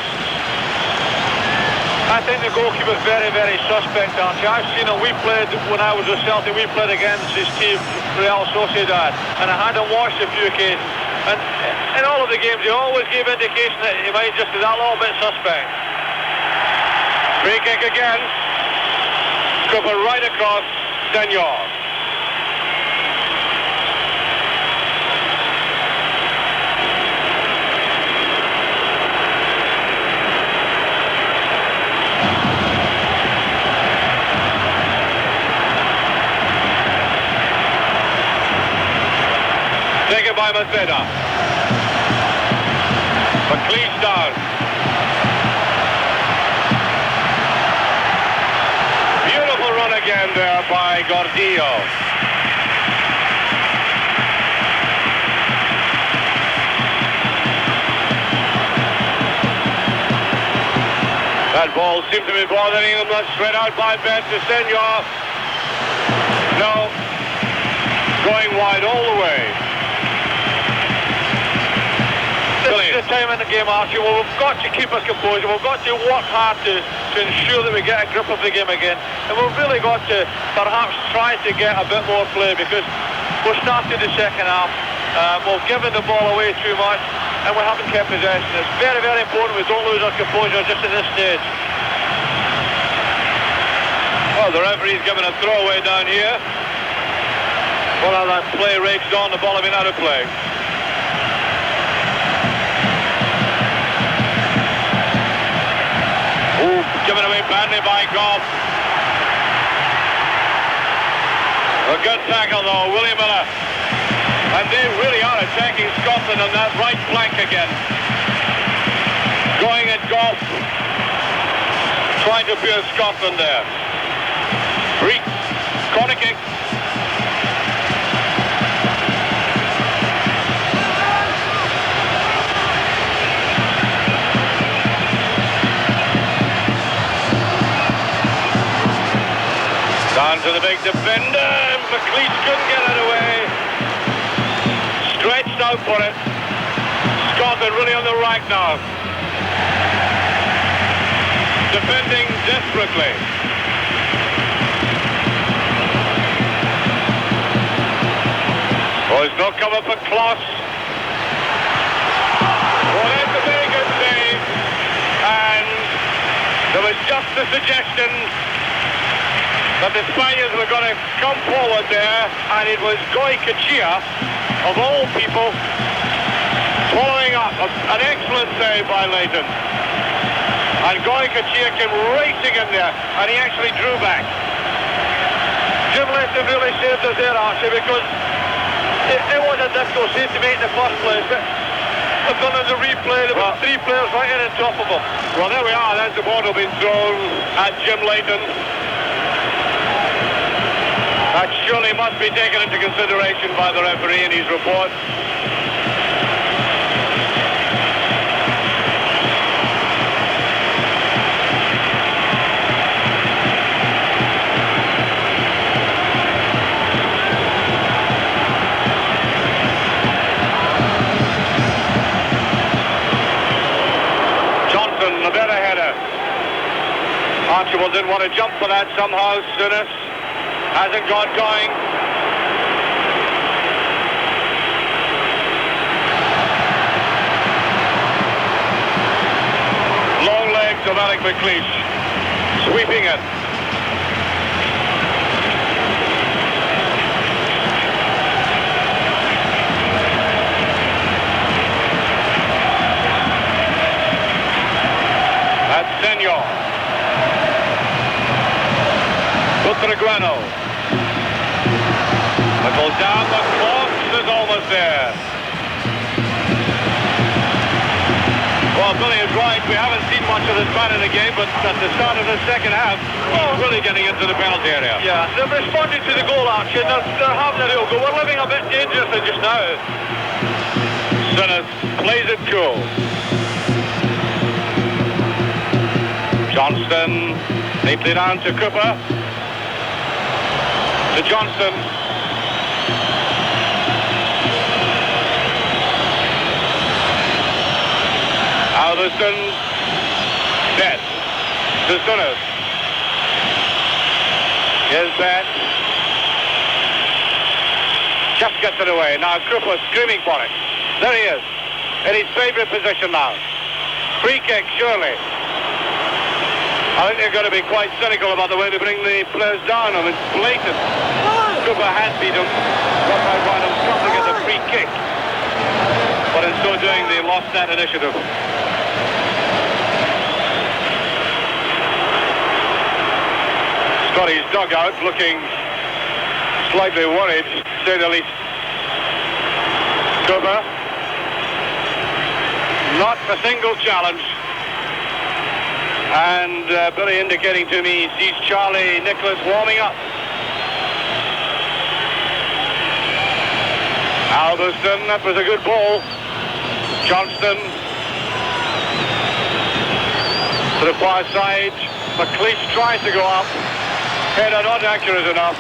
I think the goalkeeper's very, very suspect, Archie. I've seen him. We played, when I was with Celtic, we played against his team, Real Sociedad, and I had him watched a few occasions. And in all of the games, he always gave indication that he might just be that little bit suspect. Free kick again. Cooper right across. Señor. Taken by Maceda. McLeish down. Beautiful run again. there by Gordillo. That ball seemed to be bothering him. That's straight out by Bett to Señor. No. Going wide all the way. This is the time in the game, Archie. Well, we've got to keep our composure. We've got to work hard to ensure that we get a grip of the game again. And we've really got to perhaps try to get a bit more play, because we've started the second half. We've given the ball away too much and we haven't kept possession. It's very, very important we don't lose our composure just at this stage. Well, the referee's given a throwaway down here. Well, that play raged on, the ball had been out of play. Ooh, given away badly by Gough. A good tackle though, William Miller. And they really are attacking Scotland on that right flank again. Going at Gough. Trying to pierce Scotland there. Free corner kick. Down to the big defender. McLeish couldn't get it away. Stretched out for it. Scotland really on the rack now. Defending desperately. Oh, there's no cover for Clos. Oh, that's a very good save. And there was just a suggestion that the Spaniards were going to come forward there, and it was Goikoetxea, of all people, following up an excellent save by Leighton. And Goikoetxea came racing in there, and he actually drew back. Jim Leighton really saved us there, actually, because it was a difficult save to make in the first place, but we've done in the replay, there were three players right in on top of him. Well, there we are, there's the ball being thrown at Jim Leighton. That surely must be taken into consideration by the referee in his report. Johnston, a better header. Archibald didn't want to jump for that somehow. Souness hasn't got going. Long legs of McLeish. Sweeping it. That's Señor. Butragueño. Goes down, the Clos is almost there. Well, Billy is right. We haven't seen much of this man in the game, but at the start of the second half, really getting into the penalty area. Yeah, they're responding to the goal action. They're having a real go. We're living a bit dangerously just now. Souness plays it cool. Johnston neatly down to Cooper. To Johnston. Albiston, Bett, to Souness. Here's Bett. Just gets it away. Now Cooper screaming for it. There he is, in his favourite position now. Free kick, surely. I think they're going to be quite cynical about the way they bring the players down. I mean, it's blatant. Cooper had beat him. Got right on top to get the free kick. But in so doing, they lost that initiative. Scotty's dugout looking slightly worried, to say the least. Cooper. Not a single challenge. And Billy indicating to me he sees Charlie Nicholas warming up. Albiston, that was a good ball. Johnston to the far side. McLeish tries to go up. Header not accurate enough.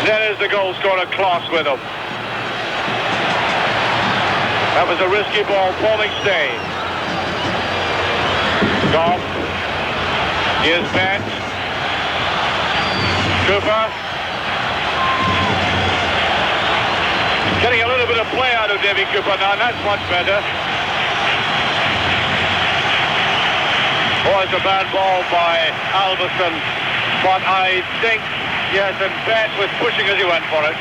Then is the goal scorer Clos with him. That was a risky ball for McStay. Gough. Here's Bett. Cooper. Getting a little bit of play out of Davy Cooper now, and that's much better. Oh, it's a bad ball by Albiston, but I think, yes, and Bett was pushing as he went for it.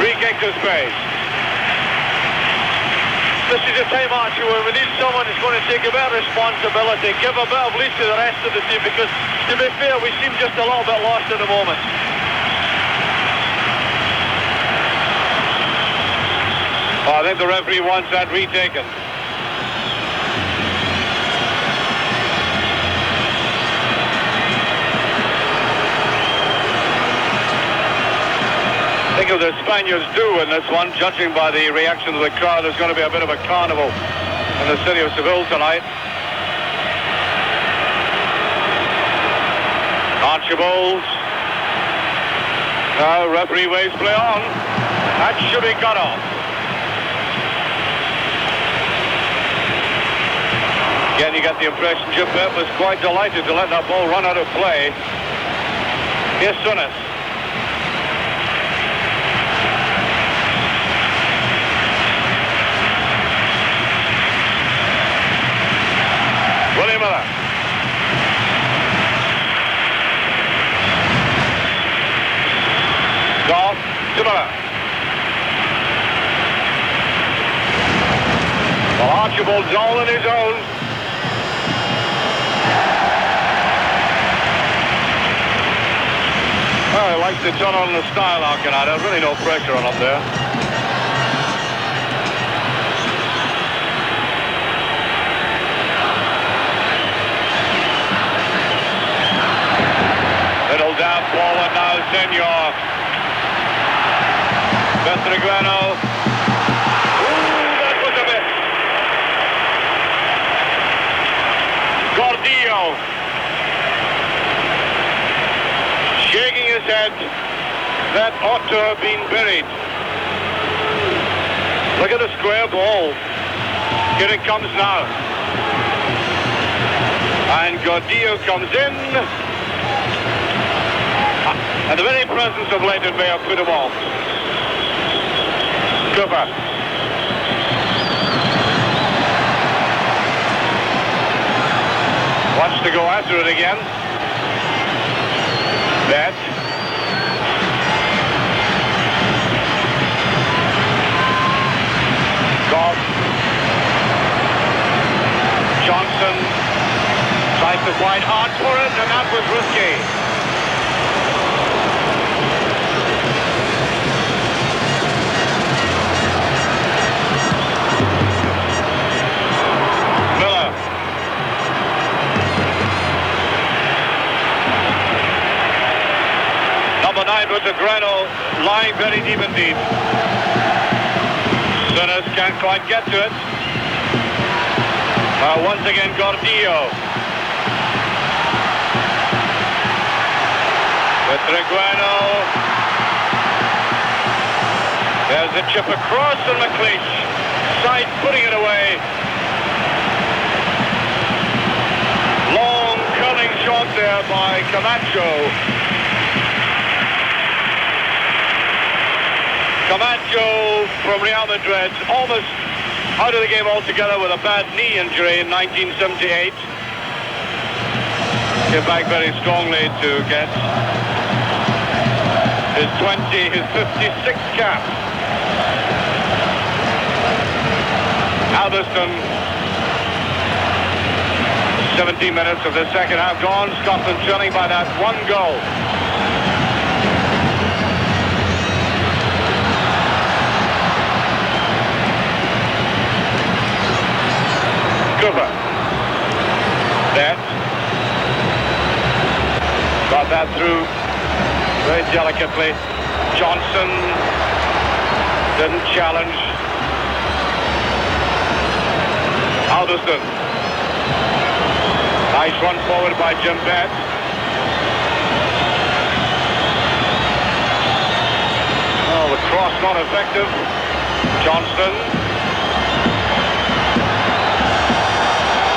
Free kick to space. This is a time, Archie, where we need someone who's going to take a bit of responsibility, give a bit of lead to the rest of the team, because, to be fair, we seem just a little bit lost at the moment. Oh, I think the referee wants that retaken. I think if the Spaniards do in this one, judging by the reaction of the crowd, there's going to be a bit of a carnival in the city of Seville tonight. Archibald. Now referee waves play on. That should be cut off. Again, you get the impression Bett was quite delighted to let that ball run out of play. Here's Souness. William Miller. Gough to Miller. Well, Archibald's all in his own. Well, he likes to turn on the style, Arconada. Really no pressure on him there. Middle down forward now, Señor. Butragueño. Ooh, that was a miss. Gordillo. Shaking his head. That ought to have been buried. Look at the square ball. Here it comes now. And Gordillo comes in. And the very presence of Leighton may have put him off. Cooper. Wants to go after it again. Bett. Gough. Johnston tries to fight hard for it, and that was risky. Number 9 Butragueño lying very deep indeed. Souness can't quite get to it. Once again Gordillo. Butragueño. There's a chip across and McLeish. Side putting it away. Long curling shot there by Camacho. Camacho from Real Madrid, almost out of the game altogether with a bad knee injury in 1978. Came back very strongly to get his 56th cap. Albiston, 17 minutes of the second half gone. Scotland trailing by that one goal. Cooper. Bett. Got that through very delicately. Johnston. Didn't challenge. Albiston. Nice run forward by Bett. Oh, the cross not effective. Johnston.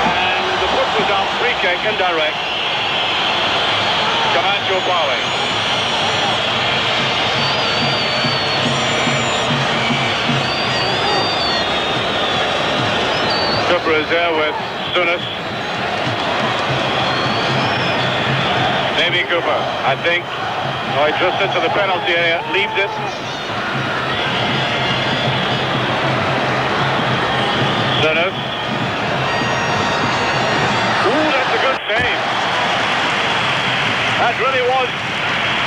And the foot was out. Free kick, indirect. Camacho bowling. Cooper is there with Souness. Maybe Cooper, I think. Oh, he drifts into the penalty area, leaves it. Souness. Ooh, that's a good save. That really was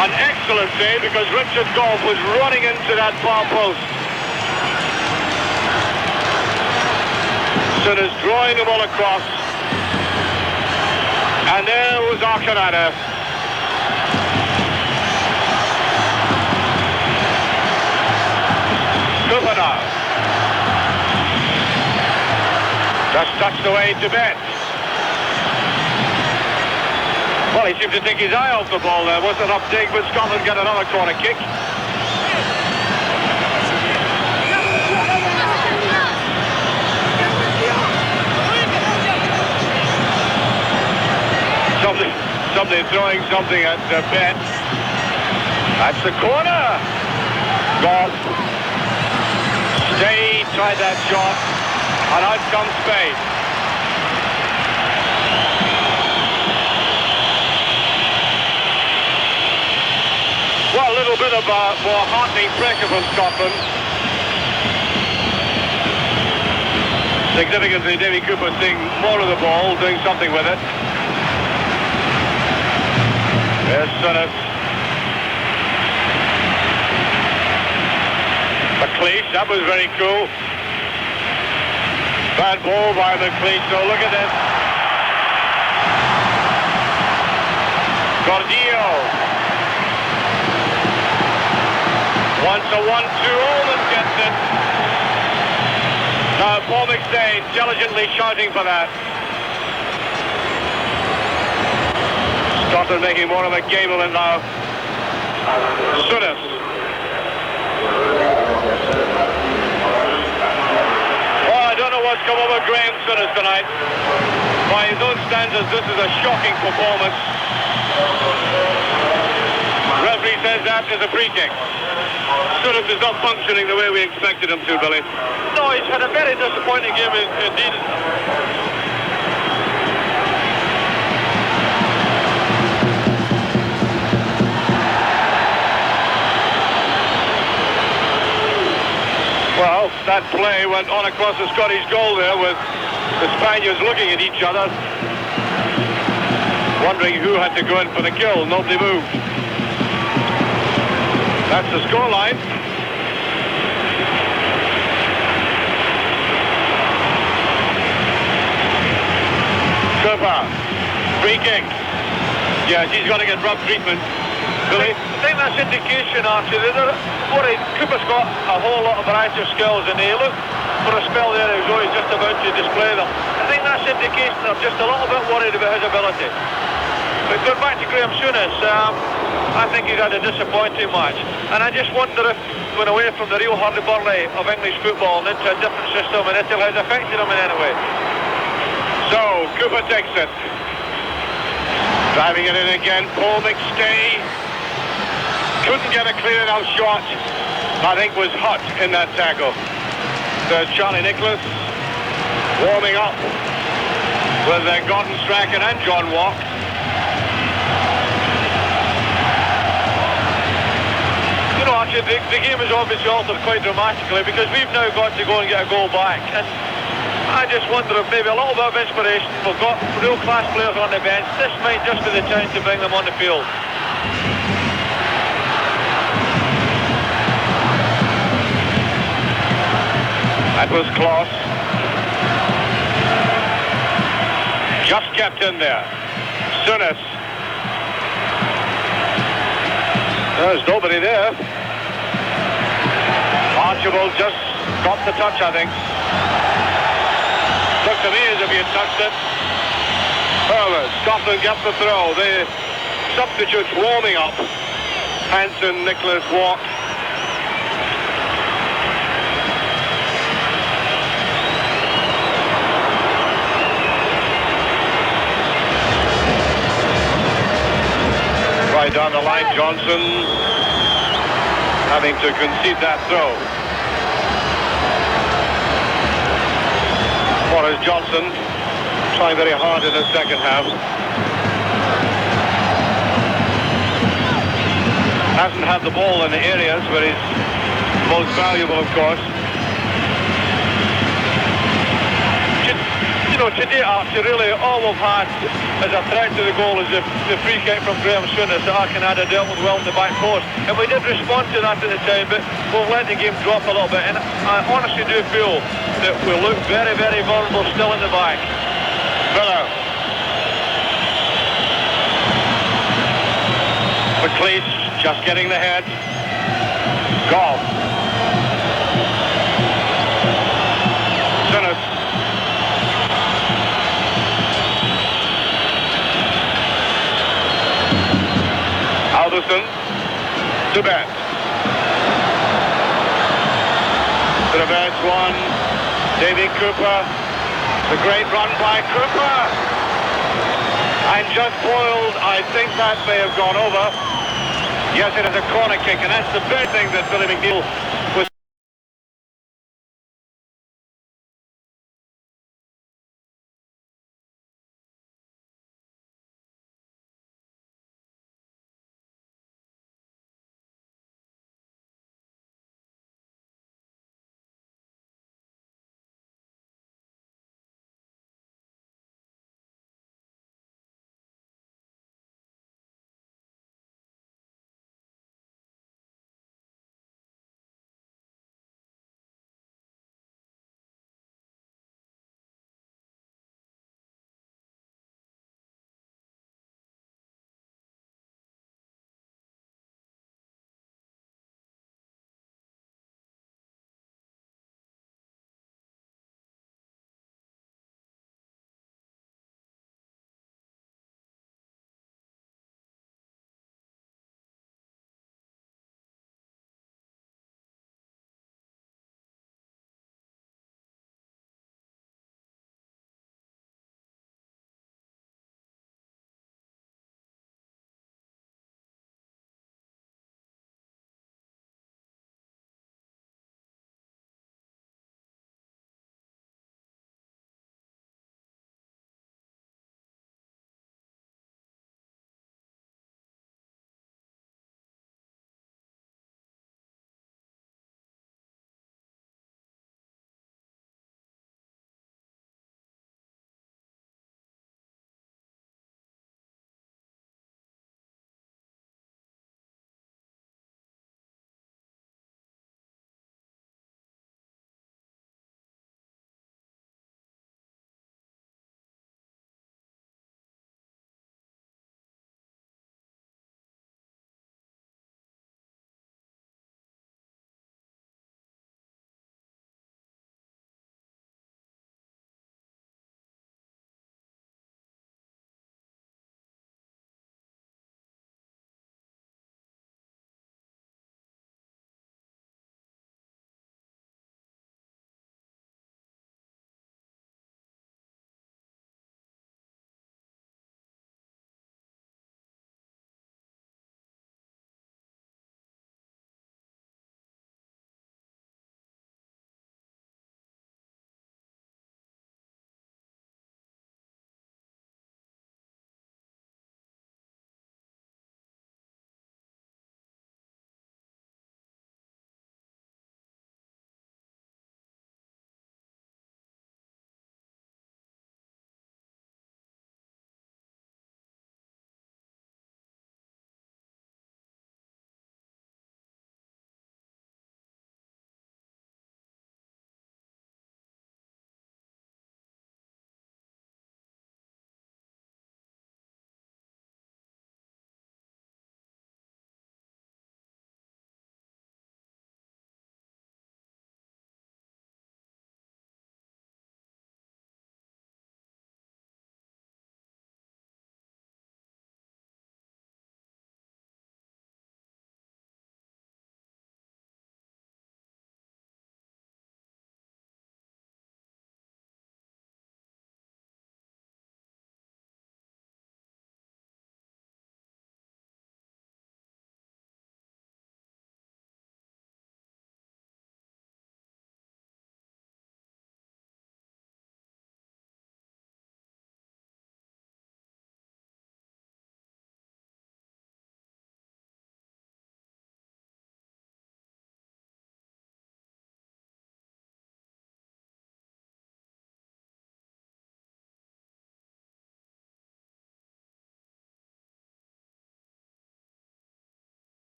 an excellent save because Richard Gough was running into that far post. Souness drawing the ball across. And there was Arconada. Cooper now. Just touched away to Bett. Well, he seemed to take his eye off the ball there. Wasn't enough dig, but Scotland get another corner kick. Somebody throwing something at Bett. That's the corner. Gough. Stay tried that shot. And out comes Spade. Well, a little bit of more heartening pressure from Scotland. Significantly, Davy Cooper seeing more of the ball, doing something with it. There's Souness. McLeish, that was very cool. Bad ball by McLeish, so look at this. Gordillo. Wants a 1-2 and gets it. Now Paul McStay intelligently shouting for that. Scotland making more of a game of it now. Souness. Oh, I don't know what's come over Graham Souness tonight. By his own standards, this is a shocking performance. Referee says that is a free kick. Souness is not functioning the way we expected him to, Billy. No, he's had a very disappointing game indeed. Well, that play went on across the Scottish goal there with the Spaniards looking at each other, wondering who had to go in for the kill. Nobody moved. That's the scoreline. Cooper, free kick. Yeah, she's going to get rough treatment. Billy? I think that's indication, Archie, that Cooper's got a whole lot of variety of skills, and he looked for a spell there, he was always just about to display them. I think that's indication they're just a little bit worried about his ability. But going back to Graham Souness, I think he's had a disappointing match, and I just wonder if going away from the real hurly-burly of English football and into a different system in Italy has affected him in any way. So, Cooper takes it. Driving it in again, Paul McStay. Couldn't get a clear enough shot. I think was hot in that tackle. There's Charlie Nicholas warming up with Gordon Strachan and John Walk. You know, actually, the game is obviously altered quite dramatically because we've now got to go and get a goal back. And I just wonder if maybe a little bit of inspiration. We've got real class players on the bench. This might just be the time to bring them on the field. That was Clos. Just kept in there. Souness. There's nobody there. Archibald just got the touch, I think. Looked to me as if he had touched it. However, Scotland gets the throw. The substitutes warming up. Hansen, Nicholas, Watt. Right down the line, Johnston having to concede that throw. What is Johnston trying very hard in the second half. Hasn't had the ball in the areas where he's most valuable, of course. You know, today, Archie, really all we've had as a threat to the goal is the free kick from Souness that Arconada dealt with well in the back post. And we did respond to that at the time, but we've let the game drop a little bit. And I honestly do feel that we look very, very vulnerable still in the back. Miller. McLeish just getting the head. Gough. Souness. Albiston to Bett. To the Bett one. Davy Cooper. The great run by Cooper. And just foiled. I think that may have gone over. Yes, it is a corner kick, and that's the big thing that Billy McNeil